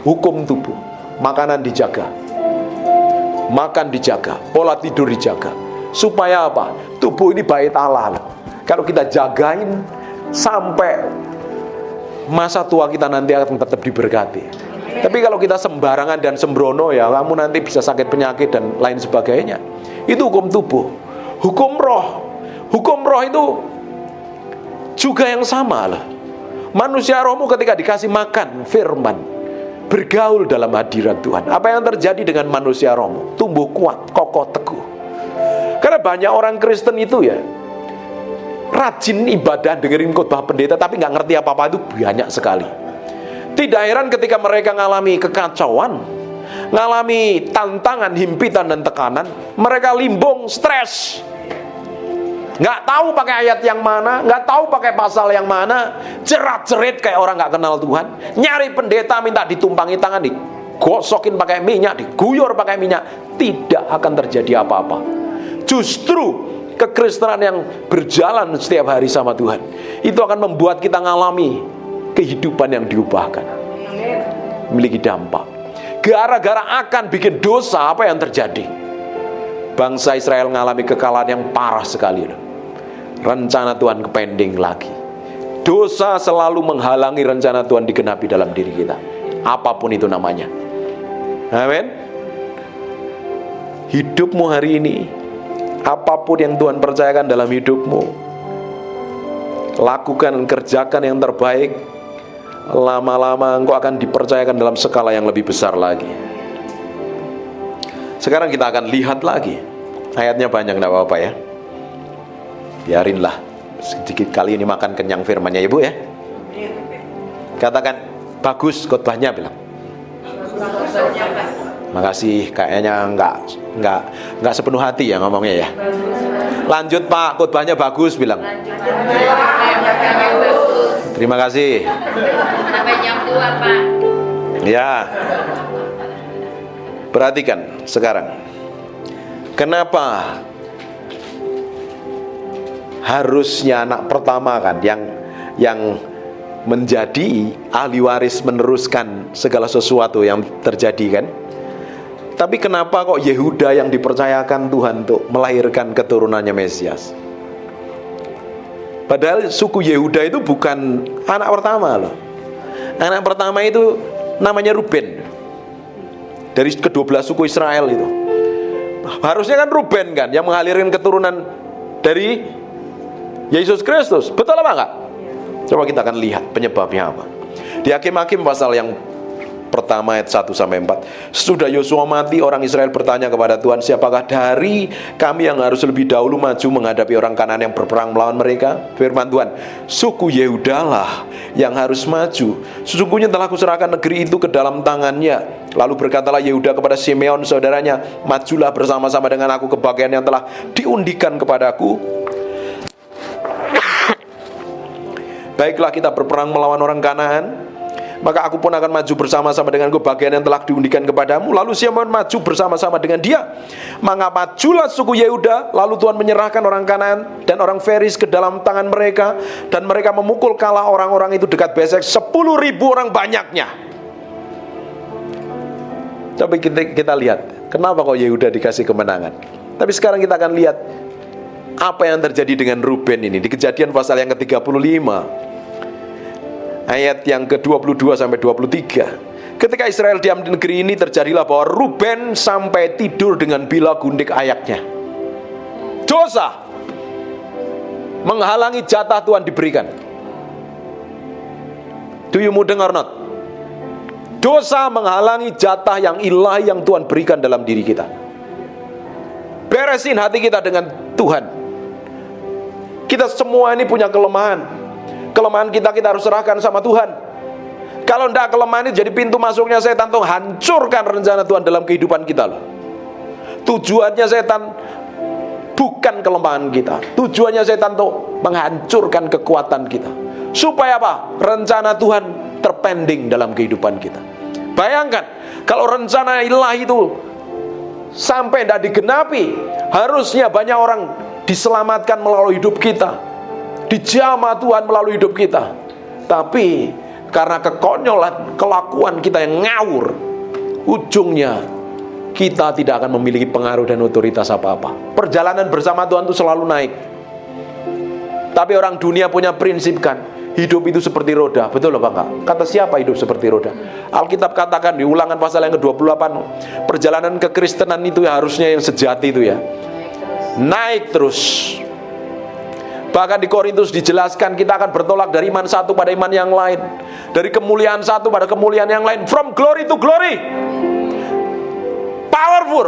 Hukum tubuh, makanan dijaga, makan dijaga, pola tidur dijaga. Supaya apa? Tubuh ini bait Allah. Kalau kita jagain sampai masa tua kita nanti akan tetap diberkati. Tapi kalau kita sembarangan dan sembrono, ya kamu nanti bisa sakit penyakit dan lain sebagainya. Itu hukum tubuh. Hukum roh itu juga yang sama lah. Manusia rohmu ketika dikasih makan firman, bergaul dalam hadirat Tuhan, apa yang terjadi dengan manusia rohmu? Tumbuh kuat, kokoh, teguh. Karena banyak orang Kristen itu ya rajin ibadah, dengerin khotbah pendeta, tapi gak ngerti apa-apa, itu banyak sekali. Tidak heran ketika mereka ngalami kekacauan, ngalami tantangan, himpitan dan tekanan, mereka limbung, stres. Nggak tahu pakai ayat yang mana, nggak tahu pakai pasal yang mana, jerat-jerit kayak orang nggak kenal Tuhan, nyari pendeta minta ditumpangi tangan, digosokin pakai minyak, diguyur pakai minyak, tidak akan terjadi apa-apa. Justru kekristenan yang berjalan setiap hari sama Tuhan itu akan membuat kita ngalami kehidupan yang diubahkan, memiliki dampak. Gara-gara akan bikin dosa, apa yang terjadi? Bangsa Israel mengalami kekalahan yang parah sekali loh. Rencana Tuhan kepending lagi. Dosa selalu menghalangi rencana Tuhan digenapi dalam diri kita, apapun itu namanya. Amin. Hidupmu hari ini, apapun yang Tuhan percayakan dalam hidupmu, lakukan, kerjakan yang terbaik. Lama-lama engkau akan dipercayakan dalam skala yang lebih besar lagi. Sekarang kita akan lihat lagi. Ayatnya banyak, enggak apa-apa ya. Biarinlah, sedikit kali ini makan kenyang firman-Nya ya Bu ya. Katakan, bagus khotbahnya, bilang. Makasih, kayaknya enggak sepenuh hati ya ngomongnya ya. Lanjut Pak, khotbahnya bagus, bilang. Terima kasih. Sampai jam 2 Pak. Ya. Perhatikan sekarang. Kenapa harusnya anak pertama kan yang menjadi ahli waris, meneruskan segala sesuatu yang terjadi kan? Tapi kenapa kok Yehuda yang dipercayakan Tuhan untuk melahirkan keturunannya Mesias? Padahal suku Yehuda itu bukan anak pertama loh. Anak pertama itu namanya Ruben. Dari ke-12 suku Israel itu. Harusnya kan Ruben kan yang mengalirkan keturunan dari Yesus Kristus. Betul apa enggak? Coba kita akan lihat penyebabnya apa. Di Hakim-Hakim pasal yang pertama ayat 1-4. Sesudah Yosua mati, orang Israel bertanya kepada Tuhan, siapakah dari kami yang harus lebih dahulu maju menghadapi orang Kanaan yang berperang melawan mereka? Firman Tuhan, suku Yehuda lah yang harus maju. Sesungguhnya telah kuserahkan negeri itu ke dalam tangannya. Lalu berkatalah Yehuda kepada Simeon saudaranya, majulah bersama-sama dengan aku ke bagian yang telah diundikan kepadaku. baiklah kita berperang melawan orang Kanaan, maka aku pun akan maju bersama-sama denganku bagian yang telah diundikan kepadamu. Lalu Simeon maju bersama-sama dengan dia. Maka majulah suku Yehuda. Lalu Tuhan menyerahkan orang Kanaan dan orang Feris ke dalam tangan mereka, dan mereka memukul kalah orang-orang itu dekat Besek, 10.000 orang banyaknya. Tapi kita lihat, kenapa kok Yehuda dikasih kemenangan. Tapi sekarang kita akan lihat apa yang terjadi dengan Ruben ini di Kejadian pasal yang ke-35 ayat yang ke-22 sampai 23. Ketika Israel diam di negeri ini, terjadilah bahwa Ruben sampai tidur dengan Bila gundik ayaknya. Dosa menghalangi jatah Tuhan diberikan. Do you mudeng or not? Dosa menghalangi jatah yang ilahi yang Tuhan berikan dalam diri kita. Beresin hati kita dengan Tuhan. Kita semua ini punya kelemahan. Kelemahan kita harus serahkan sama Tuhan. Kalau tidak, kelemahan itu jadi pintu masuknya setan untuk hancurkan rencana Tuhan dalam kehidupan kita loh. Tujuannya setan bukan kelemahan kita. Tujuannya setan untuk menghancurkan kekuatan kita. Supaya apa? Rencana Tuhan terpending dalam kehidupan kita. Bayangkan, kalau rencana ilahi itu sampai tidak digenapi, harusnya banyak orang diselamatkan melalui hidup kita, dijamah Tuhan melalui hidup kita. Tapi karena kekonyolan kelakuan kita yang ngawur, ujungnya kita tidak akan memiliki pengaruh dan otoritas apa-apa. Perjalanan bersama Tuhan itu selalu naik. Tapi orang dunia punya prinsip kan, hidup itu seperti roda. Betul apa enggak? Kata siapa hidup seperti roda? Alkitab katakan di Ulangan pasal yang ke-28, perjalanan kekristenan itu ya harusnya yang sejati itu ya, naik terus. Bahkan di Korintus dijelaskan kita akan bertolak dari iman satu pada iman yang lain, dari kemuliaan satu pada kemuliaan yang lain, from glory to glory. Powerful,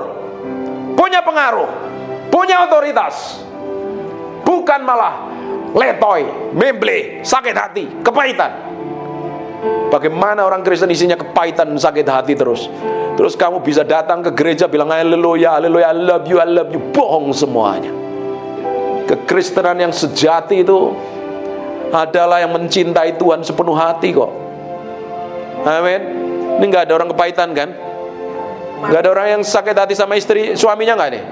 punya pengaruh, punya otoritas, bukan malah letoy, memble, sakit hati, kepahitan. Bagaimana orang Kristen isinya kepahitan, sakit hati terus kamu bisa datang ke gereja bilang haleluya, haleluya, I love you, bohong semuanya. Kekristenan yang sejati itu adalah yang mencintai Tuhan sepenuh hati kok. Amin. Ini gak ada orang kepahitan kan? Gak ada orang yang sakit hati sama istri suaminya gak nih?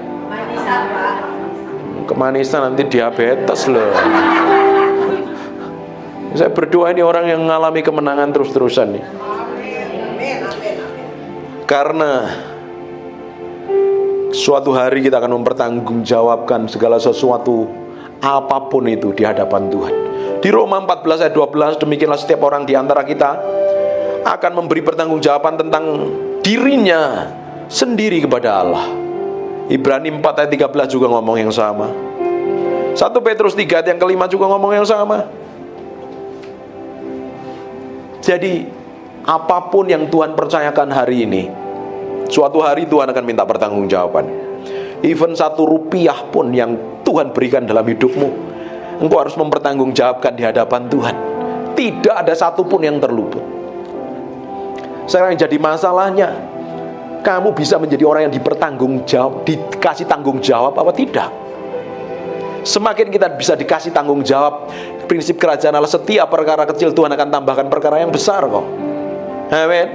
Kemanisan nanti diabetes loh. Saya berdoa ini orang yang mengalami kemenangan terus-terusan nih. Karena suatu hari kita akan mempertanggungjawabkan segala sesuatu apapun itu di hadapan Tuhan. Di Roma 14 ayat 12, demikianlah setiap orang di antara kita akan memberi pertanggungjawaban tentang dirinya sendiri kepada Allah. Ibrani 4 ayat 13 juga ngomong yang sama. 1 Petrus 3 ayat yang kelima juga ngomong yang sama. Jadi apapun yang Tuhan percayakan hari ini, suatu hari Tuhan akan minta pertanggungjawaban. Even 1 rupiah pun yang Tuhan berikan dalam hidupmu, engkau harus mempertanggungjawabkan di hadapan Tuhan. Tidak ada satupun yang terluput. Sekarang yang jadi masalahnya, kamu bisa menjadi orang yang dikasih tanggung jawab apa tidak. Semakin kita bisa dikasih tanggung jawab, prinsip kerajaan Allah, setiap perkara kecil Tuhan akan tambahkan perkara yang besar kok. Amin.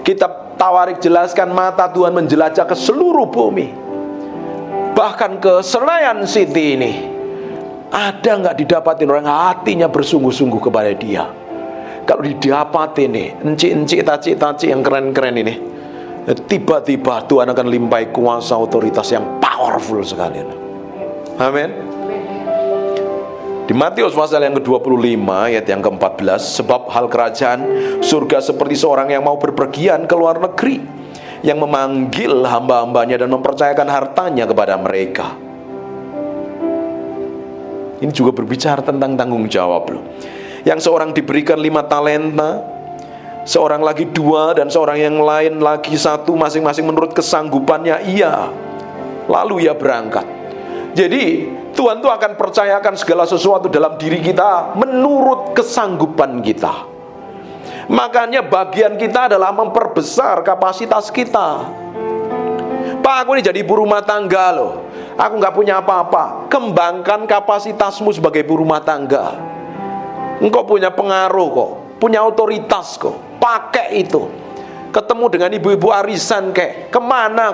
Kitab Tawarik jelaskan, mata Tuhan menjelajah ke seluruh bumi, bahkan ke Senayan City ini. Ada nggak didapatin orang hatinya bersungguh-sungguh kepada Dia? Kalau didapatin nih, encik-encik, taci-taci yang keren-keren ini, tiba-tiba Tuhan akan limpahi kuasa otoritas yang powerful sekali. Amin. Di Matius pasal yang ke-25 ayat yang ke-14, sebab hal kerajaan surga seperti seorang yang mau berpergian ke luar negeri, yang memanggil hamba-hambanya dan mempercayakan hartanya kepada mereka. Ini juga berbicara tentang tanggung jawab loh. Yang seorang diberikan 5 talenta, seorang lagi 2, dan seorang yang lain lagi 1, masing-masing menurut kesanggupannya ia. Lalu ia berangkat. Jadi Tuhan tuh akan percayakan segala sesuatu dalam diri kita menurut kesanggupan kita. Makanya bagian kita adalah memperbesar kapasitas kita. Pak, aku ini jadi ibu rumah tangga loh, aku gak punya apa-apa. Kembangkan kapasitasmu sebagai ibu rumah tangga. Engkau punya pengaruh kok, punya otoritas kok. Pakai itu. Ketemu dengan ibu-ibu arisan kek, kemana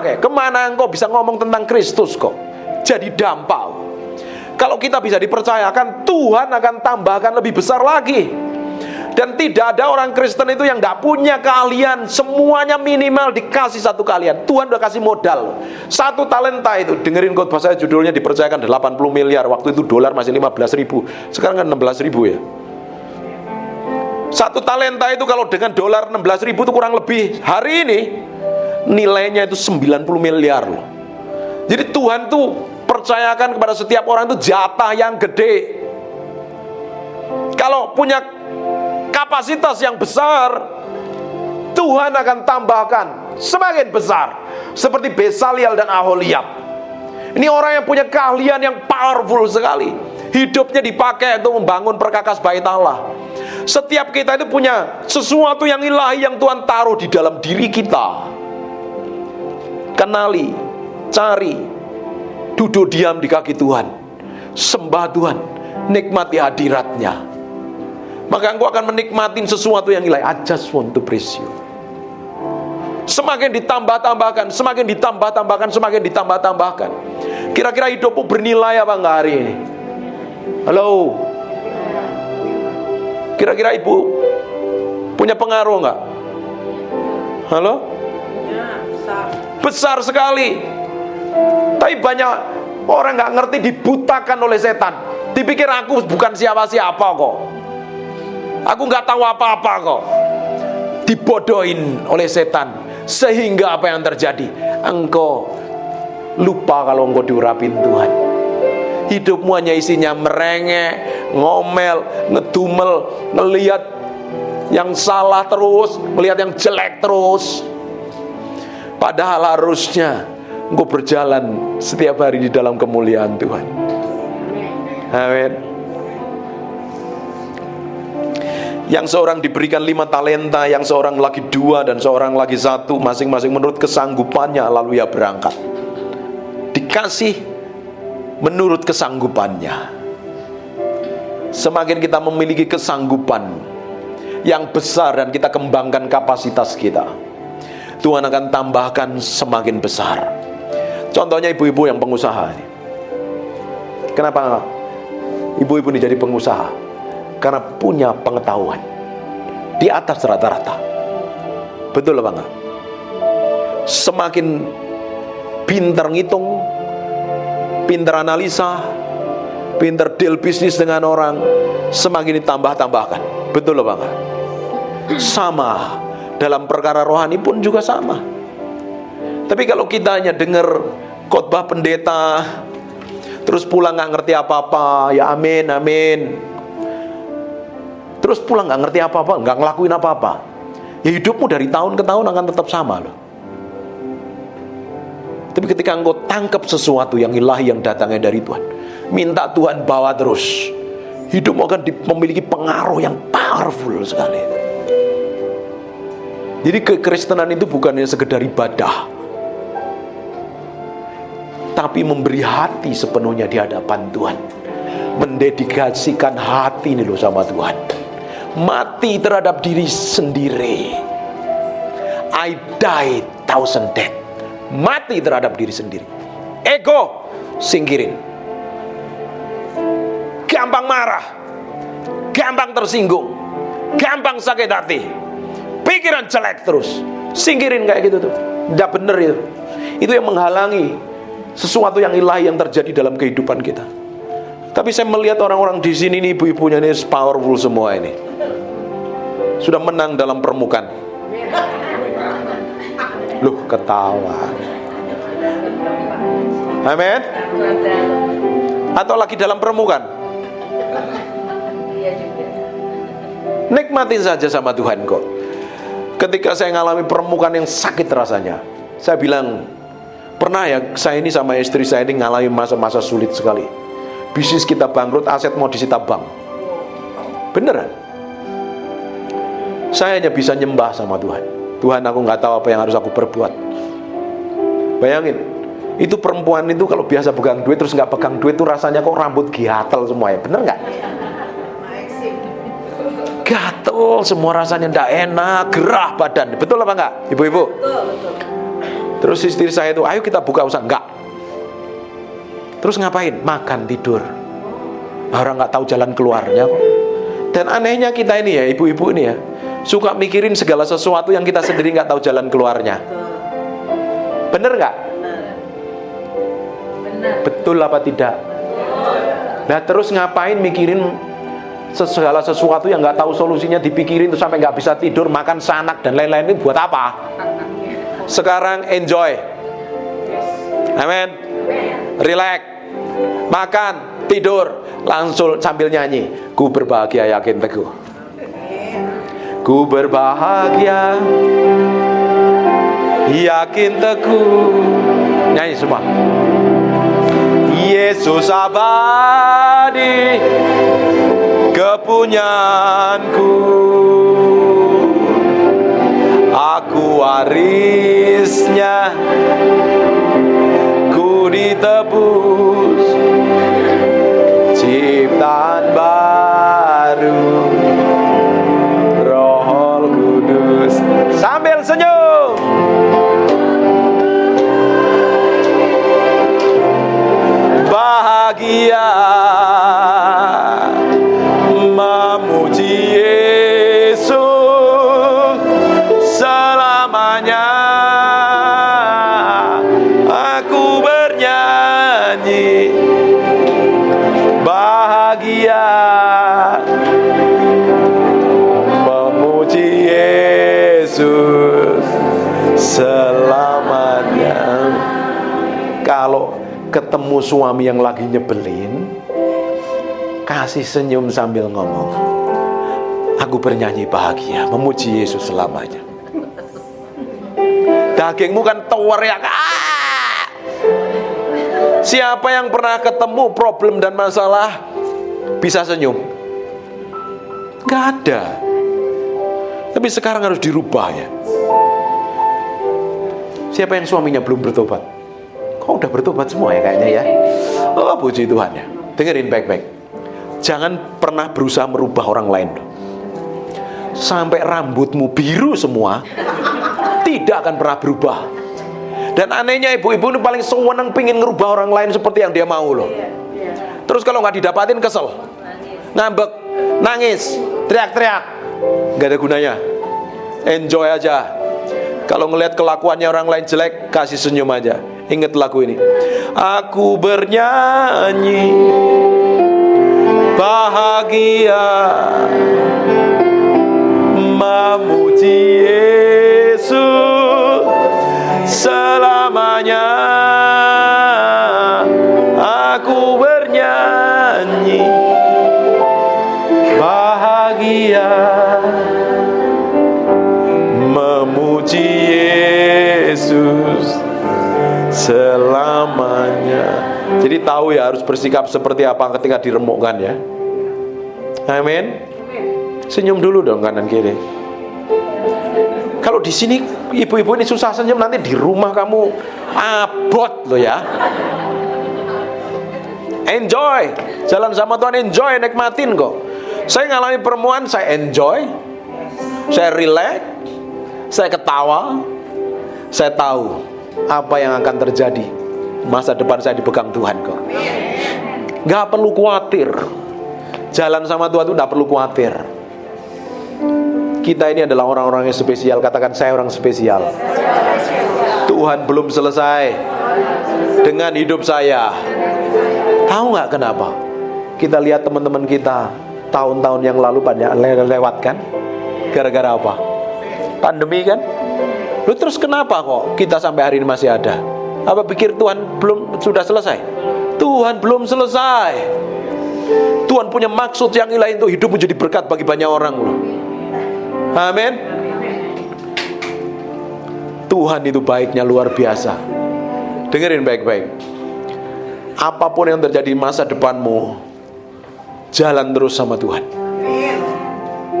engkau bisa ngomong tentang Kristus kok. Jadi dampak. Kalau kita bisa dipercayakan, Tuhan akan tambahkan lebih besar lagi. Dan tidak ada orang Kristen itu yang tidak punya keahlian. Semuanya minimal dikasih satu keahlian. Tuhan udah kasih modal. Satu talenta itu, dengerin khotbah saya judulnya dipercayakan 80 miliar. Waktu itu dolar masih 15 ribu, sekarang kan 16 ribu ya. Satu talenta itu kalau dengan dolar 16 ribu itu kurang lebih hari ini nilainya itu 90 miliar loh. Jadi Tuhan tuh percayakan kepada setiap orang itu jatah yang gede. Kalau punya kapasitas yang besar, Tuhan akan tambahkan semakin besar. Seperti Besaliel dan Aholiab. Ini orang yang punya keahlian yang powerful sekali. Hidupnya dipakai untuk membangun perkakas bait Allah. Setiap kita itu punya sesuatu yang ilahi yang Tuhan taruh di dalam diri kita. Kenali, cari, duduk diam di kaki Tuhan, sembah Tuhan, nikmati hadiratnya. Maka engkau akan menikmati sesuatu yang ilahi. I just want to praise you. Semakin ditambah-tambahkan, semakin ditambah-tambahkan, semakin ditambah-tambahkan. Kira-kira hidupmu bernilai apa enggak hari ini? Halo? Kira-kira ibu punya pengaruh enggak? Halo? Besar sekali. Tapi banyak orang enggak ngerti, dibutakan oleh setan. Dipikir aku bukan siapa-siapa kok. Aku enggak tahu apa-apa kok. Dibodohin oleh setan. Sehingga apa yang terjadi? Engkau lupa kalau engkau diurapin Tuhan. Hidupmu hanya isinya merengek, ngomel, ngedumel, ngelihat yang salah terus, melihat yang jelek terus. Padahal harusnya engkau berjalan setiap hari di dalam kemuliaan Tuhan. Amin. Yang seorang diberikan 5 talenta, yang seorang lagi 2, dan seorang lagi 1, masing-masing menurut kesanggupannya, lalu ia berangkat. Dikasih menurut kesanggupannya. Semakin kita memiliki kesanggupan yang besar dan kita kembangkan kapasitas kita, Tuhan akan tambahkan semakin besar. Contohnya ibu-ibu yang pengusaha ini. Kenapa ibu-ibu ini jadi pengusaha? Karena punya pengetahuan di atas rata-rata. Betul apa enggak? Semakin pintar ngitung, pintar analisa, pintar deal bisnis dengan orang, semakin ditambah-tambahkan. Betul apa enggak? Sama dalam perkara rohani pun juga sama. Tapi kalau kita hanya dengar khotbah pendeta, terus pulang nggak ngerti apa-apa, ya amin, amin. Terus pulang nggak ngerti apa-apa, nggak ngelakuin apa-apa, ya hidupmu dari tahun ke tahun akan tetap sama loh. Tapi ketika engkau tangkap sesuatu yang ilahi yang datangnya dari Tuhan, minta Tuhan bawa terus, hidupmu akan memiliki pengaruh yang powerful sekali. Jadi kekristenan itu bukannya sekedar ibadah, tapi memberi hati sepenuhnya di hadapan Tuhan, mendedikasikan hati ini loh sama Tuhan. Mati terhadap diri sendiri. I die 1,000 death. Mati terhadap diri sendiri. Ego singkirin. Gampang marah, gampang tersinggung, gampang sakit hati, pikiran jelek terus, singkirin kayak gitu tuh. Nggak bener itu. Itu yang menghalangi sesuatu yang ilahi yang terjadi dalam kehidupan kita. Tapi saya melihat orang-orang di sini nih, ibu-ibunya ini powerful semua ini. Sudah menang dalam permukaan. Loh, ketawa. Amin. Atau lagi dalam permukaan. Nikmatin saja sama Tuhan kok. Ketika saya ngalami permukaan yang sakit rasanya, saya bilang, pernah ya saya ini sama istri saya ini ngalami masa-masa sulit sekali. Bisnis kita bangkrut, aset mau disita bank. Beneran. Saya hanya bisa nyembah sama Tuhan. Tuhan, aku nggak tahu apa yang harus aku perbuat. Bayangin, itu perempuan itu kalau biasa pegang duit terus nggak pegang duit itu rasanya kok rambut gatal semua ya. Bener nggak? gatel, semua rasanya ndak enak, gerah badan. Betul apa enggak, ibu-ibu? Betul. Terus istri saya itu, ayo kita buka usaha. Enggak. Terus ngapain? Makan, tidur. Orang nggak tahu jalan keluarnya kok. Dan anehnya kita ini ya, ibu-ibu ini ya, suka mikirin segala sesuatu yang kita sendiri nggak tahu jalan keluarnya. Bener nggak? Benar. Betul apa tidak? Nah terus ngapain mikirin segala sesuatu yang nggak tahu solusinya, dipikirin terus sampai nggak bisa tidur, makan sanak dan lain-lain, ini buat apa? Sekarang enjoy, amin, relax, makan, tidur, langsung sambil nyanyi, ku berbahagia yakin teguh, ku berbahagia yakin teguh, nyanyi semua. Yesus abadi kepunyaanku, aku warisnya, ku ditebus ciptaan baru, Roh Kudus. Sambil senyum, bahagia memuji Yesus selamanya. Aku bernyanyi bahagia memuji Yesus selamanya. Kalau ketemu suami yang lagi nyebelin, kasih senyum sambil ngomong, aku bernyanyi bahagia memuji Yesus selamanya. Dagingmu kan teriak. Siapa yang pernah ketemu problem dan masalah bisa senyum? Gak ada. Tapi sekarang harus dirubah ya. Siapa yang suaminya belum bertobat? Kok udah bertobat semua ya kayaknya ya? Oh puji Tuhan ya. Dengerin baik-baik. Jangan pernah berusaha merubah orang lain. Sampai rambutmu biru semua, tidak akan pernah berubah. Dan anehnya ibu-ibu ini paling seneng pingin ngerubah orang lain seperti yang dia mau loh. Terus kalau nggak didapatin kesel, ngambek, nangis, teriak-teriak, nggak ada gunanya. Enjoy aja. Kalau ngelihat kelakuannya orang lain jelek, kasih senyum aja. Ingat lagu ini. Aku bernyanyi bahagia memuji Yesus selamanya. Aku bernyanyi bahagia memuji Yesus selamanya. Jadi tahu ya harus bersikap seperti apa ketika diremukkan ya. Amin. Senyum dulu dong kanan kiri. Kalau di sini ibu-ibu ini susah senyum, nanti di rumah kamu abot loh ya. Enjoy, jalan sama Tuhan, enjoy, nikmatin kok. Saya ngalami pertemuan, saya enjoy, saya relax, saya ketawa, saya tahu apa yang akan terjadi. Masa depan saya dipegang Tuhan kok. Gak perlu khawatir. Jalan sama Tuhan itu gak perlu khawatir. Kita ini adalah orang-orang yang spesial. Katakan saya orang spesial. Tuhan belum selesai dengan hidup saya. Tahu gak kenapa? Kita lihat teman-teman kita tahun-tahun yang lalu banyak lewat kan? Gara-gara apa? Pandemi kan? Lalu terus kenapa kok kita sampai hari ini masih ada? Apa pikir Tuhan sudah selesai? Tuhan belum selesai. Tuhan punya maksud yang ilahi untuk hidup menjadi berkat bagi banyak orang loh. Amin. Tuhan itu baiknya luar biasa. Dengerin baik-baik. Apapun yang terjadi di masa depanmu, jalan terus sama Tuhan.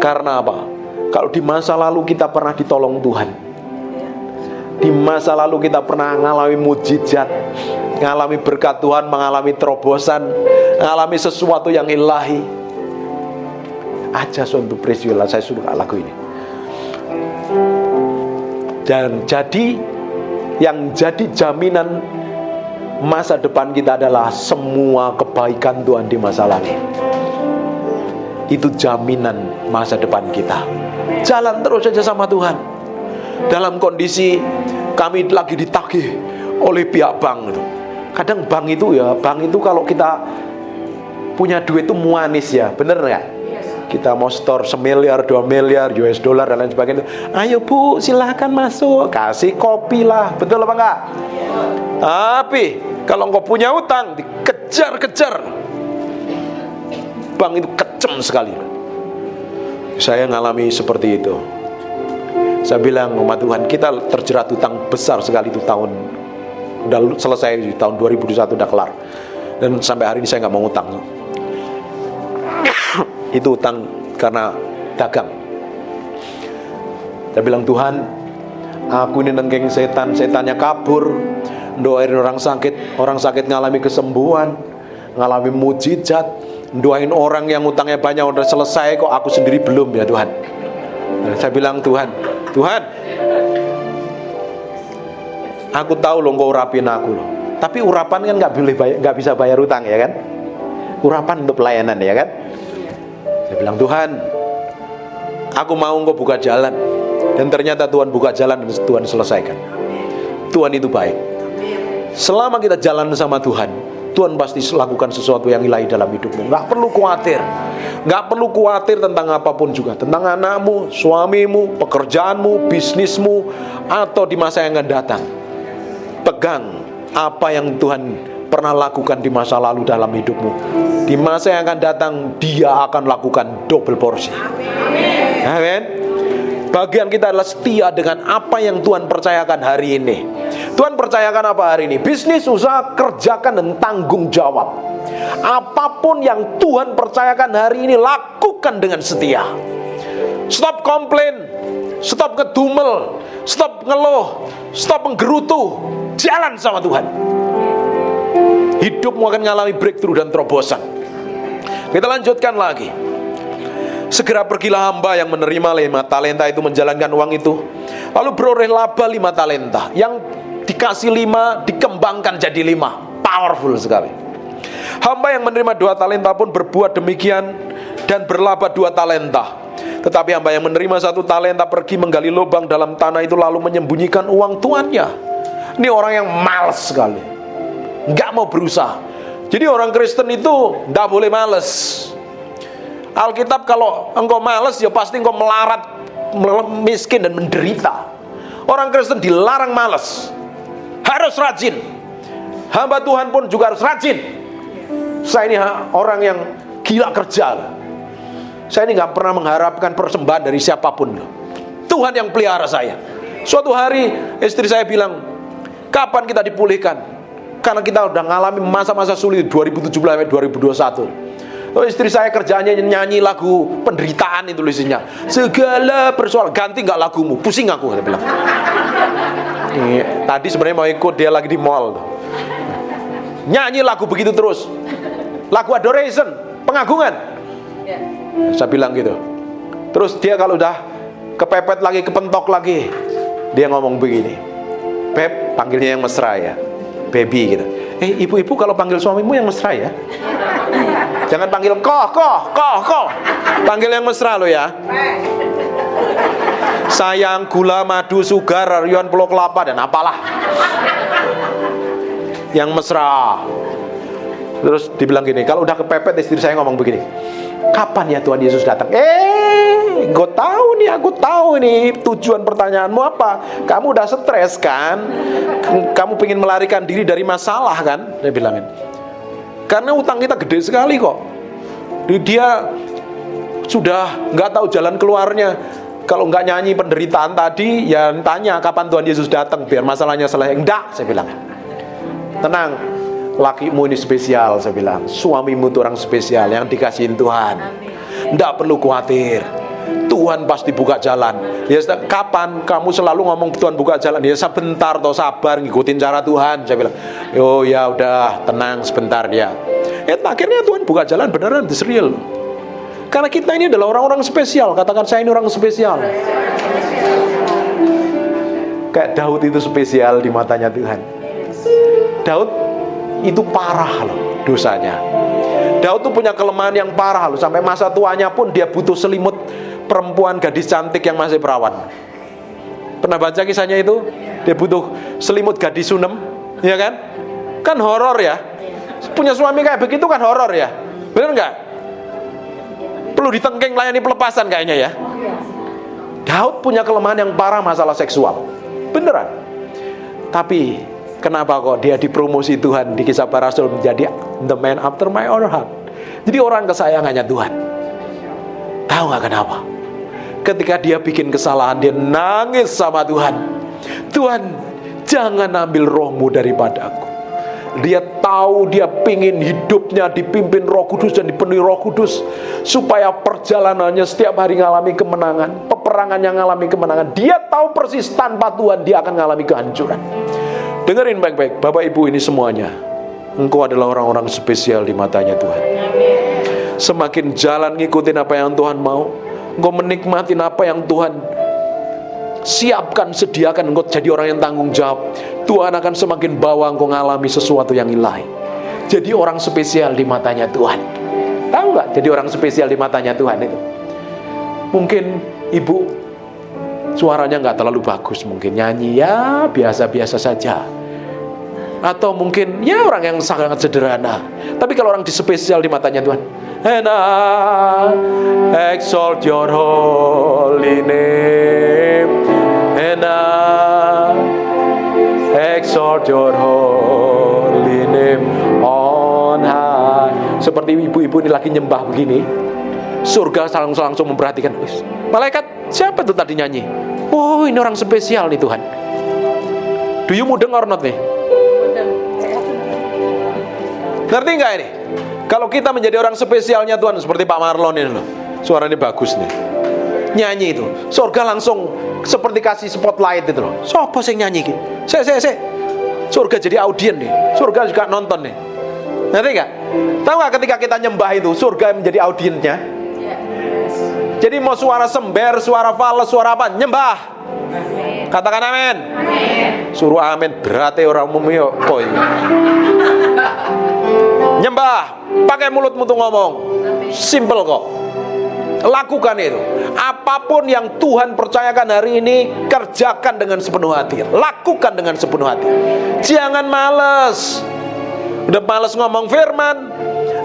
Karena apa? Kalau di masa lalu kita pernah ditolong Tuhan, di masa lalu kita pernah mengalami mujizat, mengalami berkat Tuhan, mengalami terobosan, mengalami sesuatu yang ilahi. aja suatu peristiwa saya suruh lagu ini. Dan jadi yang jadi jaminan masa depan kita adalah semua kebaikan Tuhan di masa lalu. Itu jaminan masa depan kita. Jalan terus saja sama Tuhan. Dalam kondisi kami lagi ditagih oleh pihak bank itu. Kadang bank itu kalau kita punya duit itu manis ya, bener nggak? Kita mau store 1 miliar, 2 miliar US dollar dan lain sebagainya. Ayo Bu, silahkan masuk, kasih kopi lah, betul apa enggak? Tapi kalau engkau punya utang, dikejar-kejar. Bank itu kecem sekali. Saya ngalami seperti itu. Saya bilang umat Tuhan, kita terjerat utang besar sekali itu tahun. Udah selesai di tahun 2021 udah kelar. Dan sampai hari ini saya nggak mau utang. Itu utang karena dagang. Saya bilang, Tuhan, aku ini nengking setan, setannya kabur. Doain orang sakit ngalami kesembuhan, ngalami mujizat. Doain orang yang utangnya banyak udah selesai, kok aku sendiri belum ya Tuhan. Dan saya bilang, Tuhan, aku tahu loh engkau urapin aku loh. Tapi urapan kan nggak bisa bayar utang ya kan? Urapan untuk pelayanan ya kan? Saya bilang, Tuhan, aku mau engkau buka jalan. Dan ternyata Tuhan buka jalan dan Tuhan selesaikan. Tuhan itu baik. Selama kita jalan sama Tuhan, Tuhan pasti lakukan sesuatu yang ilahi dalam hidupmu. Gak perlu khawatir. Gak perlu khawatir tentang apapun juga. Tentang anakmu, suamimu, pekerjaanmu, bisnismu, atau di masa yang akan datang. Pegang apa yang Tuhan pernah lakukan di masa lalu dalam hidupmu. Di masa yang akan datang, Dia akan lakukan double porsi. Amin. Bagian kita adalah setia dengan apa yang Tuhan percayakan hari ini. Tuhan percayakan apa hari ini? Bisnis, usaha, kerjakan dan tanggung jawab. Apapun yang Tuhan percayakan hari ini, lakukan dengan setia. Stop komplain, stop ngedumel, stop ngeluh, stop menggerutu. Jalan sama Tuhan. Hidupmu akan mengalami breakthrough dan terobosan. Kita lanjutkan lagi. Segera pergilah hamba yang menerima 5 talenta itu menjalankan uang itu, lalu beroleh laba 5 talenta. Yang dikasih 5 dikembangkan jadi 5. Powerful sekali. Hamba yang menerima 2 talenta pun berbuat demikian dan berlaba 2 talenta. Tetapi hamba yang menerima 1 talenta pergi menggali lubang dalam tanah itu, lalu menyembunyikan uang tuannya. Ini orang yang malas sekali, nggak mau berusaha. Jadi orang Kristen itu nggak boleh malas. Alkitab, kalau engkau malas, ya pasti engkau melarat, miskin dan menderita. Orang Kristen dilarang malas, harus rajin. Hamba Tuhan pun juga harus rajin. Saya ini orang yang gila kerja. Saya ini gak pernah mengharapkan persembahan dari siapapun. Tuhan yang pelihara saya. Suatu hari istri saya bilang, kapan kita dipulihkan? Karena kita udah ngalami masa-masa sulit 2017-2021. Istri saya kerjanya nyanyi lagu penderitaan, itu tulisannya. Segala persoalan, ganti nggak lagumu, pusing aku, dia bilang. Tadi sebenarnya mau ikut, dia lagi di mall. Nyanyi lagu begitu terus. Lagu adoration, pengagungan. Saya bilang gitu. Terus dia kalau udah kepepet lagi, kepentok lagi, dia ngomong begini, Beb, panggilnya yang mesra ya, baby gitu. Ibu-ibu kalau panggil suamimu yang mesra ya. Jangan panggil koh. Panggil yang mesra lo ya. Sayang, gula, madu, sugar, rayuan, pulau kelapa dan apalah. Yang mesra. Terus dibilang gini, kalau udah kepepet istri saya ngomong begini, kapan ya Tuhan Yesus datang? Aku tahu nih tujuan pertanyaanmu apa. Kamu udah stres kan? Kamu pengen melarikan diri dari masalah kan? Dia bilangin. Karena utang kita gede sekali kok. Dia sudah nggak tahu jalan keluarnya. Kalau nggak nyanyi penderitaan tadi, ya tanya kapan Tuhan Yesus datang biar masalahnya selesai. Enggak, saya bilang. Tenang, lakimu ini spesial, saya bilang. Suamimu itu orang spesial yang dikasihin Tuhan. Enggak perlu khawatir. Tuhan pasti buka jalan. Ya, kapan kamu selalu ngomong Tuhan buka jalan? Ya sebentar toh, sabar ngikutin cara Tuhan. Saya bilang, oh ya udah, tenang sebentar ya. Akhirnya Tuhan buka jalan beneran, this real. Karena kita ini adalah orang-orang spesial. Katakan, saya ini orang spesial. Kayak Daud itu spesial di matanya Tuhan. Daud itu parah loh dosanya. Daud tuh punya kelemahan yang parah loh. Sampai masa tuanya pun dia butuh selimut perempuan gadis cantik yang masih perawan. Pernah baca kisahnya itu? Dia butuh selimut gadis Sunem, ya kan? Kan horor ya. Punya suami kayak begitu kan horor ya. Bener nggak? Perlu ditengking layani pelepasan kayaknya ya. Daud punya kelemahan yang parah masalah seksual. Beneran. Tapi kenapa kok dia dipromosi Tuhan di Kisah Para Rasul menjadi the man after my own heart? Jadi orang kesayangannya Tuhan. Tahu nggak kenapa? Ketika dia bikin kesalahan, dia nangis sama Tuhan. Tuhan, jangan ambil rohmu daripada aku. Dia tahu dia pingin hidupnya dipimpin Roh Kudus dan dipenuhi Roh Kudus, supaya perjalanannya setiap hari ngalami kemenangan, peperangannya ngalami kemenangan. Dia tahu persis tanpa Tuhan dia akan ngalami kehancuran. Dengerin baik-baik, Bapak Ibu ini semuanya, engkau adalah orang-orang spesial di matanya Tuhan. Semakin jalan ngikutin apa yang Tuhan mau, engkau menikmatin apa yang Tuhan siapkan, sediakan, engkau jadi orang yang tanggung jawab, Tuhan akan semakin bawa engkau ngalami sesuatu yang ilahi. Jadi orang spesial di matanya Tuhan. Tahu gak jadi orang spesial di matanya Tuhan itu? Mungkin ibu suaranya gak terlalu bagus, mungkin nyanyi ya biasa-biasa saja, atau mungkin ya orang yang sangat sederhana. Tapi kalau orang spesial di matanya Tuhan, and I exalt your holy name, and I exalt your holy name on high. Seperti ibu-ibu ini lagi nyembah begini, surga langsung memperhatikan, malaikat siapa tuh tadi nyanyi? Oh, ini orang spesial nih Tuhan. Do you mudeng or not nih? Ngerti nggak ini? Kalau kita menjadi orang spesialnya Tuhan, seperti Pak Marlon ini loh, suaranya bagus nih, nyanyi itu, surga langsung seperti kasih spotlight itu loh. Siapa sih nyanyi gitu? Surga jadi audien nih, surga juga nonton nih. Ngerti nggak? Tahu nggak ketika kita nyembah itu, surga menjadi audiennya. Jadi mau suara sember, suara fals, suara apa, nyembah. Katakan amin. Suruh amin berarti orang umumnya kok ini. Nyembah, pakai mulutmu tuh ngomong. Simple kok. Lakukan itu. Apapun yang Tuhan percayakan hari ini, kerjakan dengan sepenuh hati. Lakukan dengan sepenuh hati. Jangan males. Udah males ngomong firman,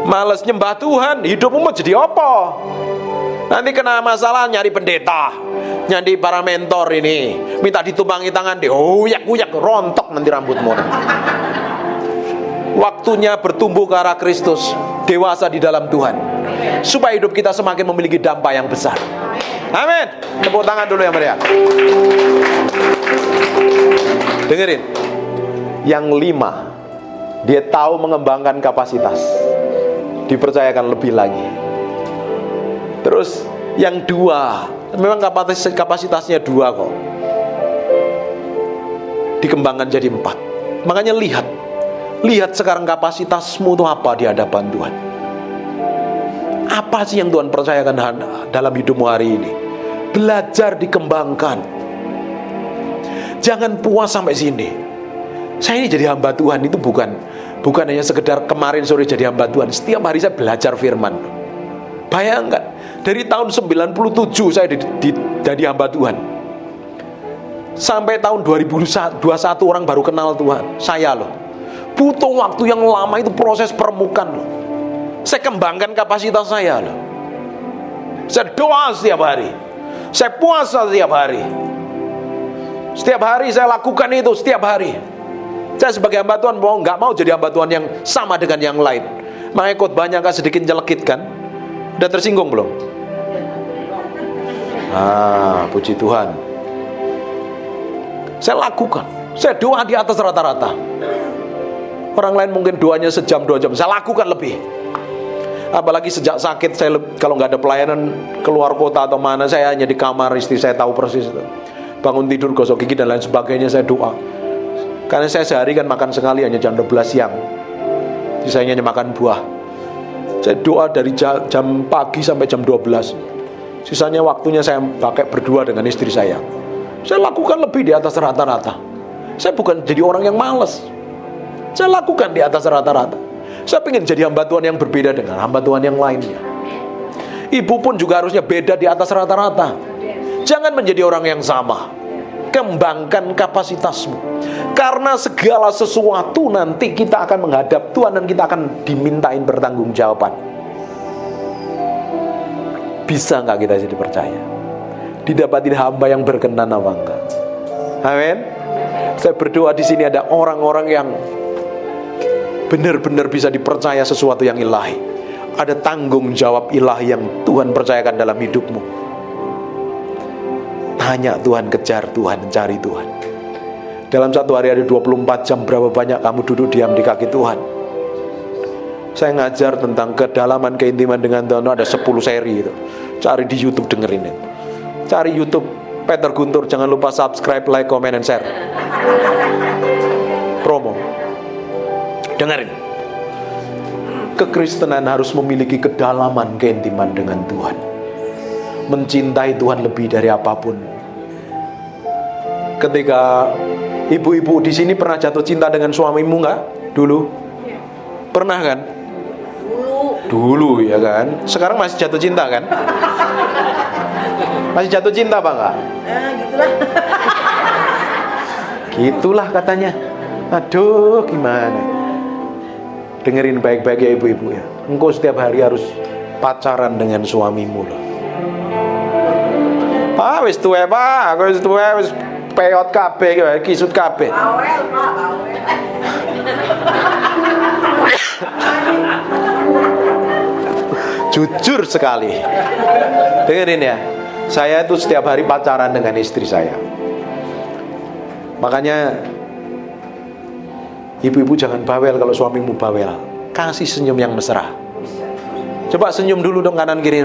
males nyembah Tuhan, hidupmu mau jadi apa? Nanti kena masalah nyari pendeta, nyari para mentor ini, minta ditumpangi tangan deh, uyak-uyak, rontok nanti rambutmu. Waktunya bertumbuh ke arah Kristus, dewasa di dalam Tuhan, supaya hidup kita semakin memiliki dampak yang besar. Amin. Tepuk tangan dulu yang meriah. Dengerin. Yang 5, dia tahu mengembangkan kapasitas, dipercayakan lebih lagi. Terus yang 2, memang kapasitasnya 2 kok, dikembangkan jadi 4. Makanya lihat sekarang kapasitasmu itu apa di hadapan Tuhan. Apa sih yang Tuhan percayakan dalam hidupmu hari ini? Belajar dikembangkan. Jangan puas sampai sini. Saya ini jadi hamba Tuhan itu bukan hanya sekedar kemarin sore jadi hamba Tuhan. Setiap hari saya belajar firman. Bayangkan, dari tahun 97 saya jadi hamba Tuhan, sampai tahun 2021 orang baru kenal Tuhan. Saya loh, butuh waktu yang lama, itu proses permukaan loh. Saya kembangkan kapasitas saya loh. Saya doa setiap hari, saya puasa setiap hari. Setiap hari saya lakukan itu, setiap hari. Saya sebagai hamba Tuhan nggak mau jadi hamba Tuhan yang sama dengan yang lain. Makanya khotbahnya kan sedikit nyelekit kan. Udah tersinggung belum? Puji Tuhan. Saya lakukan, saya doa di atas rata-rata. Orang lain mungkin doanya sejam 2 jam, saya lakukan lebih. Apalagi sejak sakit, saya kalau nggak ada pelayanan keluar kota atau mana, saya hanya di kamar istri saya tahu persis itu. Bangun tidur, gosok gigi dan lain sebagainya, saya doa. Karena saya sehari kan makan sekali, hanya jam 12 siang. Sisanya hanya makan buah. Saya doa dari jam pagi sampai jam 12. Sisanya waktunya saya pakai berdua dengan istri saya. Saya lakukan lebih di atas rata-rata. Saya bukan jadi orang yang malas. Saya lakukan di atas rata-rata. Saya ingin jadi hamba Tuhan yang berbeda dengan hamba Tuhan yang lainnya. Ibu pun juga harusnya beda di atas rata-rata. Jangan menjadi orang yang sama. Kembangkan kapasitasmu. Karena segala sesuatu nanti kita akan menghadap Tuhan dan kita akan dimintain pertanggungjawaban. Bisa nggak kita jadi percaya? Didapatin hamba yang berkenan apa enggak? Amin. Saya berdoa di sini ada orang-orang yang benar-benar bisa dipercaya sesuatu yang ilahi. Ada tanggung jawab ilahi yang Tuhan percayakan dalam hidupmu. Tanya Tuhan, kejar Tuhan, cari Tuhan. Dalam satu hari ada 24 jam, berapa banyak kamu duduk diam di kaki Tuhan? Saya ngajar tentang kedalaman keintiman dengan Tuhan, ada 10 seri itu. Cari di YouTube, dengerin itu. Cari YouTube Peter Guntur, jangan lupa subscribe, like, comment, and share. Promo. Dengerin. Kekristenan harus memiliki kedalaman keintiman dengan Tuhan. Mencintai Tuhan lebih dari apapun. Ketika ibu-ibu di sini pernah jatuh cinta dengan suamimu nggak? Dulu? Pernah kan? Dulu ya kan? Sekarang masih jatuh cinta kan? Masih jatuh cinta apa enggak? Gitulah. Gitulah katanya. Aduh, gimana? Dengerin baik-baik ya ibu-ibu ya. Engkau setiap hari harus pacaran dengan suamimu loh. Pak, wis tuwe Pak, aku wis tuwe, wis peot kabeh, kisut kabeh. Bawel, Pak, bawel. Jujur sekali. Dengerin ya. Saya itu setiap hari pacaran dengan istri saya. Makanya ibu-ibu jangan bawel kalau suamimu bawel. Kasih senyum yang mesra. Coba senyum dulu dong kanan kiri.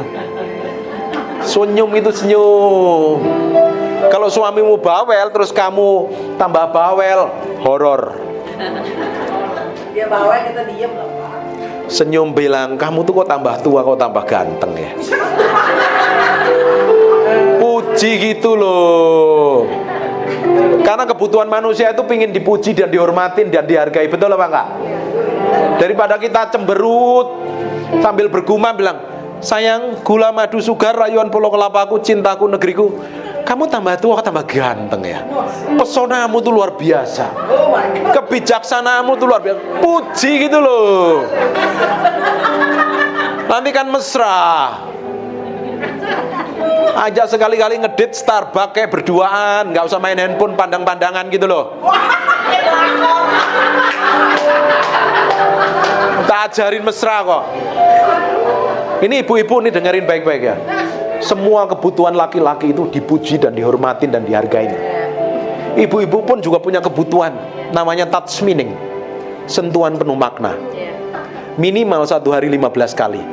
Senyum itu senyum. Kalau suamimu bawel terus kamu tambah bawel, horor. Dia bawel, kita diem lah, Pak. Senyum bilang, kamu tuh kok tambah tua, kok tambah ganteng ya. Puji gitu loh. Karena kebutuhan manusia itu pingin dipuji dan dihormatin dan dihargai. Betul apa enggak? Daripada kita cemberut sambil bergumam bilang, sayang, gula madu sugar rayuan pulau kelapaku, cintaku negeriku, kamu tambah tua, tambah ganteng ya. Pesonamu tuh luar biasa. Kebijaksanaanmu tuh luar biasa. Puji gitu loh. Nanti kan mesra. Ajak sekali-kali ngedit Starbucks kayak berduaan, nggak usah main handphone pandang-pandangan gitu loh. Tak ajarin mesra kok. Ini ibu-ibu nih dengerin baik-baik ya. Semua kebutuhan laki-laki itu dipuji dan dihormatin dan dihargai. Ibu-ibu pun juga punya kebutuhan, namanya touch meaning, sentuhan penuh makna. Minimal 1 hari 15 kali.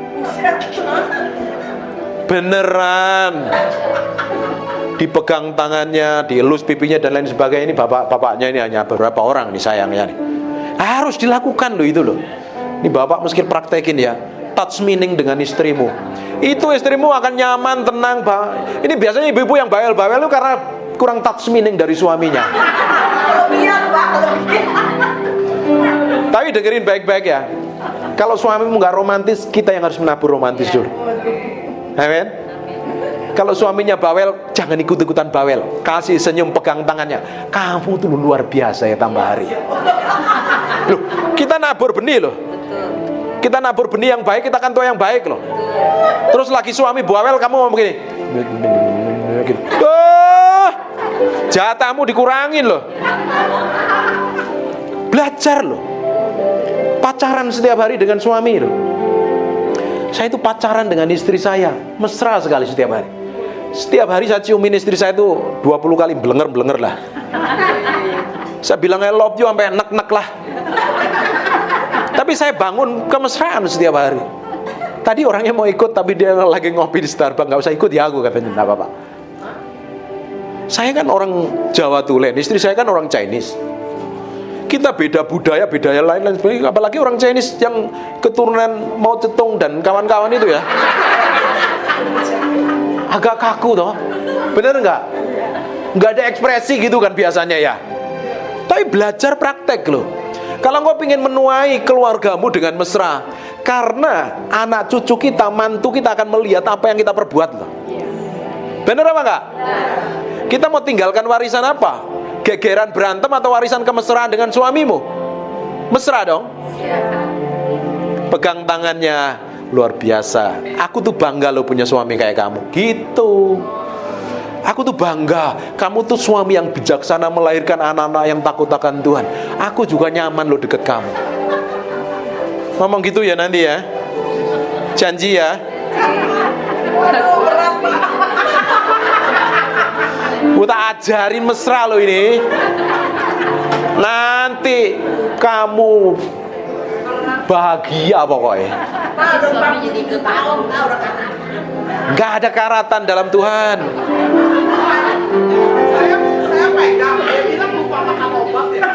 Beneran. Dipegang tangannya, dielus pipinya dan lain sebagainya. Ini bapak-bapaknya ini hanya beberapa orang nih sayangnya nih. Harus dilakukan loh itu loh. Ini bapak mesti praktekin ya. Touch meaning dengan istrimu. Itu istrimu akan nyaman, tenang, Pak. Ini biasanya ibu-ibu yang bawel-bawel itu karena kurang touch meaning dari suaminya. Tapi dengerin baik-baik ya. Kalau suamimu nggak romantis, kita yang harus menabur romantis dulu. Amin. Kalau suaminya bawel, jangan ikut-ikutan bawel. Kasih senyum, pegang tangannya. Kamu tuh luar biasa ya tambah hari. Loh, kita nabur benih loh. Kita nabur benih yang baik, kita akan tua yang baik loh. Terus lagi suami bawel, kamu ngomong begini. Jatahmu dikurangin loh. Belajar loh. Pacaran setiap hari dengan suami loh. Saya itu pacaran dengan istri saya, mesra sekali setiap hari. Setiap hari saya ciumin istri saya itu 20 kali blenger-blenger lah. Saya bilang I love you sampai nek-nek lah. Tapi saya bangun kemesraan setiap hari. Tadi orangnya mau ikut tapi dia lagi ngopi di Starbucks, nggak usah ikut ya aku katanya, nggak apa-apa. Saya kan orang Jawa Tulen, istri saya kan orang Chinese. Kita beda budaya, beda lain-lain sebagainya. Apalagi orang Chinese yang keturunan Mao Zedong dan kawan-kawan itu ya. Agak kaku toh. Bener nggak? Nggak ada ekspresi gitu kan biasanya ya. Tapi belajar praktek loh. Kalau engkau ingin menuai keluargamu dengan mesra, karena anak cucu kita, mantu kita akan melihat apa yang kita perbuat loh. Bener apa enggak? Kita mau tinggalkan warisan apa? Gegeran berantem atau warisan kemesraan dengan suamimu? Mesra dong. Pegang tangannya, luar biasa. Aku tuh bangga lo punya suami kayak kamu. Gitu. Aku tuh bangga, kamu tuh suami yang bijaksana, melahirkan anak-anak yang takut akan Tuhan. Aku juga nyaman lo deket kamu. Ngomong gitu ya nanti ya. Janji ya. Waduh, berat Pak. Gue tak ajarin mesra lo ini. Nanti kamu bahagia pokoknya. Pak, udah Suami 47 jadi tahun, Pak, udah karatan. Gak ada karatan dalam Tuhan. Saya pegang, dia bilang lupa makan obat ya.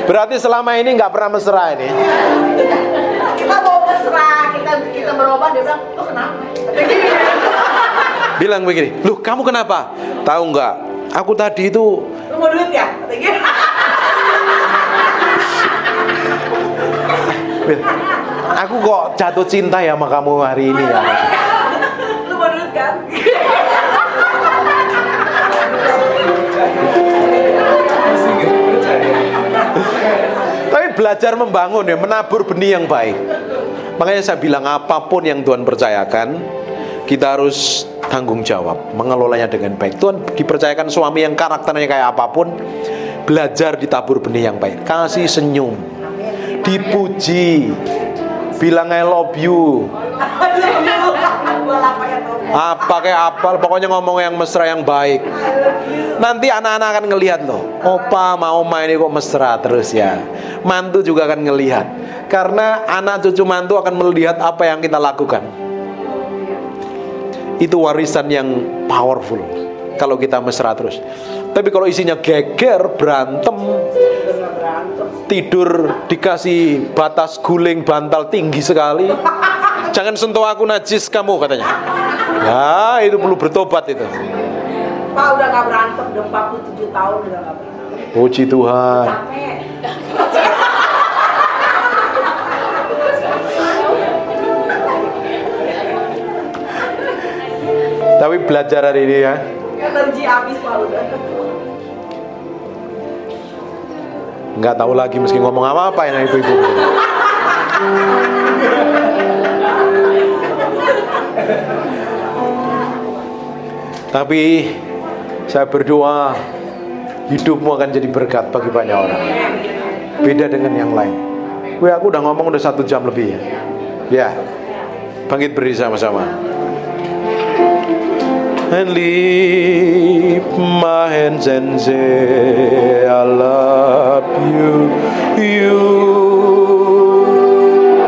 Berarti selama ini nggak pernah mesra ini. Kita mau mesra, kita berobat, dia bilang, lo kenapa? Bilang begini, loh kamu kenapa? Tahu nggak? Aku tadi itu Lo mau duit ya? aku kok jatuh cinta ya sama kamu hari ini ya. Lo mau duit kan? Tapi belajar membangun ya, menabur benih yang baik. Makanya saya bilang apapun yang Tuhan percayakan, kita harus tanggung jawab, mengelolanya dengan baik. Tuhan dipercayakan suami yang karakternya kayak apapun, belajar ditabur benih yang baik. Kasih senyum, dipuji, bilang I love you. Apa kayak apa, pokoknya ngomong yang mesra yang baik. Nanti anak-anak akan ngelihat loh, opa mau main ini kok mesra terus ya. Mantu juga akan ngelihat, karena anak cucu mantu akan melihat apa yang kita lakukan. Itu warisan yang powerful kalau kita mesra terus. Tapi kalau isinya geger, berantem, tidur dikasih batas guling bantal tinggi sekali, jangan sentuh aku najis kamu katanya. Ya itu perlu bertobat itu. Pak udah gak berantem, udah 47 tahun udah gak berantem. Puji Tuhan. Capek. Tapi belajar hari ini ya. Energi habis Pak udah. Nggak tahu lagi meski ngomong apa ya ibu-ibu. Tapi saya berdoa hidupmu akan jadi berkat bagi banyak orang. Beda dengan yang lain. Aku udah ngomong udah 1 jam lebih ya. Ya, bangkit berdiri sama-sama. And lift my hands and say I love you. You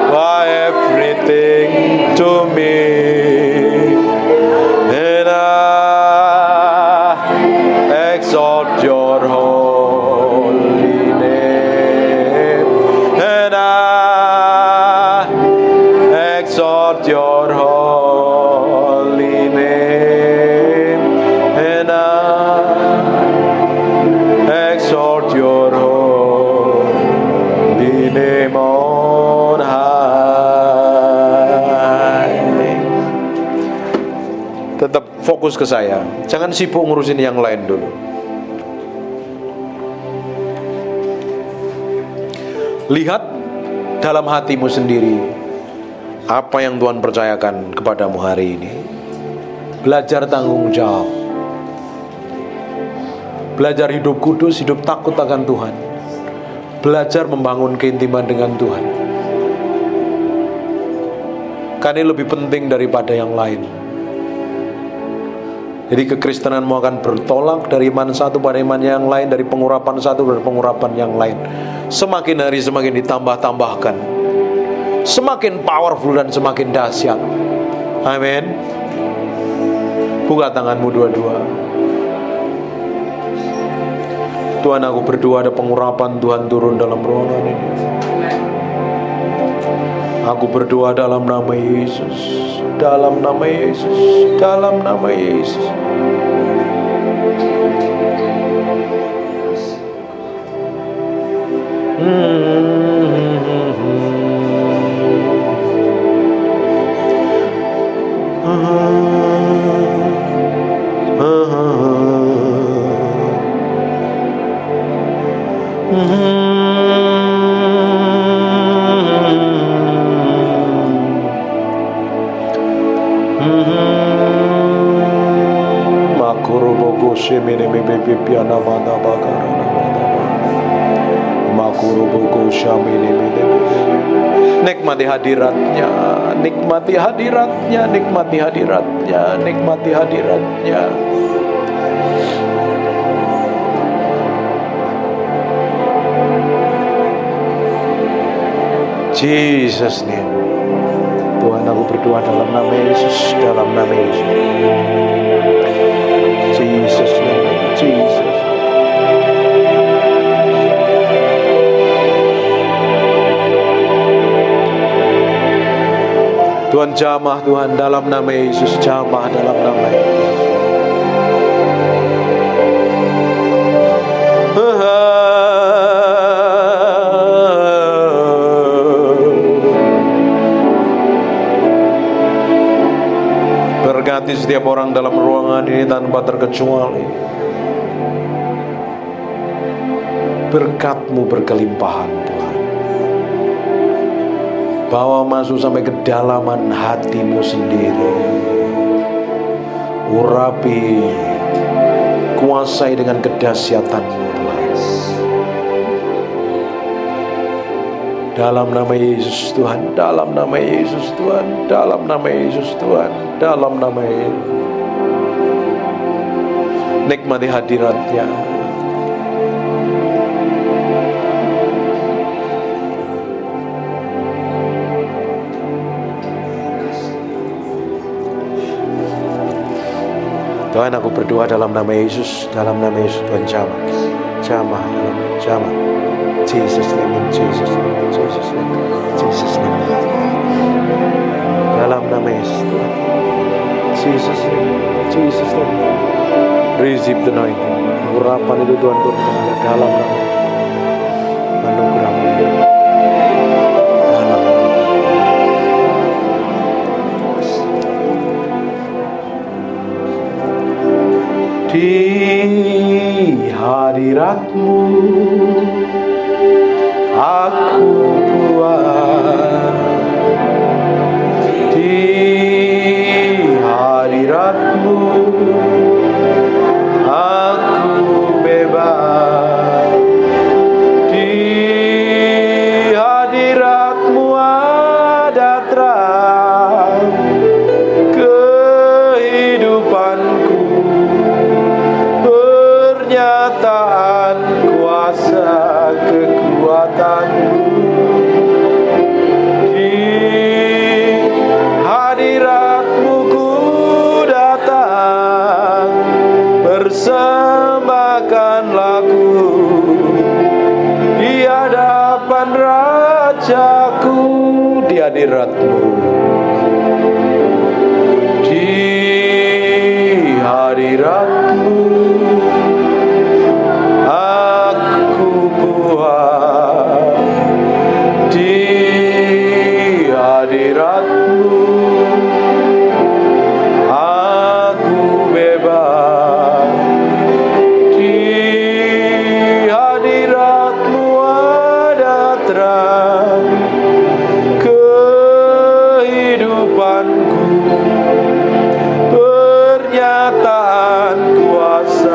are everything to me. And I exalt your holy name. And I exalt your holy name. And I exalt your holy name on high. Tetap fokus ke saya. Jangan sibuk ngurusin yang lain dulu. Lihat dalam hatimu sendiri apa yang Tuhan percayakan kepadamu hari ini. Belajar tanggung jawab. Belajar hidup kudus, hidup takut akan Tuhan. Belajar membangun keintiman dengan Tuhan. Karena ini lebih penting daripada yang lain. Jadi kekristenanmu akan bertolak dari iman satu pada iman yang lain, dari pengurapan satu pada pengurapan yang lain. Semakin hari semakin ditambah-tambahkan, semakin powerful dan semakin dahsyat. Amin. Buka tanganmu dua-dua. Tuhan, aku berdoa ada pengurapan Tuhan turun dalam ruangan ini. Aku berdoa dalam nama Yesus, dalam nama Yesus, dalam nama Yesus. Nikmati hadiratnya, nikmati hadiratnya, nikmati hadiratnya, nikmati hadiratnya. Jesus name. Tuhan, aku berdoa dalam nama Yesus, dalam nama Yesus. Jesus name, Jesus. Tuhan, jamah Tuhan dalam nama Yesus, jamah dalam nama Yesus. Berkati setiap orang dalam ruangan ini tanpa terkecuali. Berkat-Mu berkelimpahan Tuhan. Bawa masuk sampai kedalaman hati-Mu sendiri. Urapi, kuasai dengan kedahsyatan-Mu Tuhan. Dalam nama Yesus Tuhan, dalam nama Yesus Tuhan, dalam nama Yesus Tuhan, dalam nama Yesus. Nikmati hadirat-Nya. Tuhan, aku berdoa dalam nama Yesus, dalam nama Yesus Tuhan, jamah, jamah, jamah. Jesus name, Jesus name, Jesus name, Jesus name. Dalam nama Yesus Tuhan, Jesus name, Jesus name. Receive the anointing. Urapan itu Tuhan turun dalam nama anugerah-Mu. Di hadirat-Mu aku buat, di hadirat-Mu aku bebas, di hadirat-Mu ada terang kehidupanku. Pernyataan kuasa kekuatan-Mu. Di hadirat-Mu ku datang, persembahkan lagu di hadapan Rajaku. Di hadirat-Mu, di hadirat-Mu aku buat, di hadirat-Mu aku bebas, di hadirat-Mu ada terang kehidupanku. Pernyataan kuasa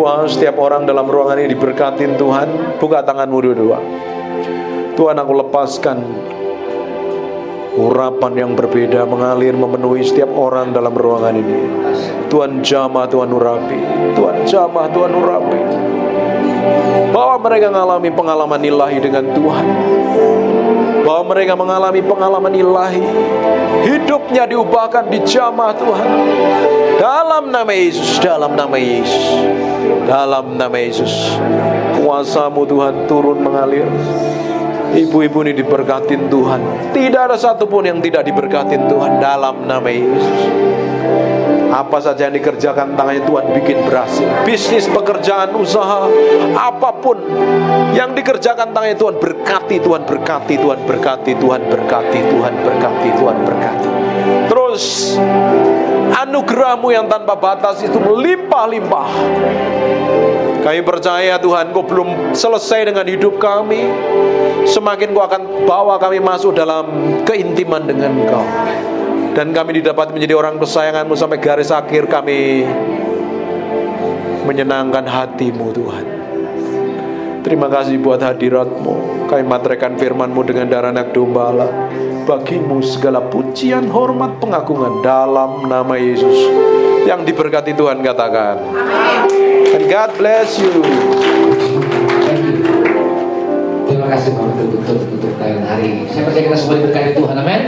dua-dua, setiap orang dalam ruangan ini diberkatin Tuhan. Buka tanganmu dua-dua. Tuhan, aku lepaskan urapan yang berbeda mengalir memenuhi setiap orang dalam ruangan ini. Tuhan jamah, Tuhan urapi. Tuhan jamah, Tuhan urapi. Bahwa mereka mengalami pengalaman ilahi dengan Tuhan. Bahwa mereka mengalami pengalaman ilahi. Hidupnya diubahkan, dijamah Tuhan. Dalam nama Yesus, dalam nama Yesus, dalam nama Yesus. Kuasa-Mu Tuhan turun mengalir. Ibu-ibu ini diberkatin Tuhan. Tidak ada satupun yang tidak diberkatin Tuhan dalam nama Yesus. Apa saja yang dikerjakan tangannya Tuhan bikin berhasil. Bisnis, pekerjaan, usaha, apapun yang dikerjakan tangannya Tuhan berkati, Tuhan berkati, Tuhan berkati, Tuhan berkati, Tuhan berkati, Tuhan berkati. Terus anugerah-Mu yang tanpa batas itu melimpah-limpah. Kami percaya Tuhan, Kau belum selesai dengan hidup kami. Semakin Kau akan bawa kami masuk dalam keintiman dengan Kau. Dan kami didapat menjadi orang kesayangan-Mu sampai garis akhir kami menyenangkan hati-Mu Tuhan. Terima kasih buat hadirat-Mu. Kami materaikan firman-Mu dengan darah anak domba Allah. Bagi-Mu segala pujian, hormat, pengagungan dalam nama Yesus. Yang diberkati Tuhan katakan. And God bless you. Terima kasih Bapak betul-betul untuk hari ini. Saya percaya kita semua diberkati Tuhan. Amin.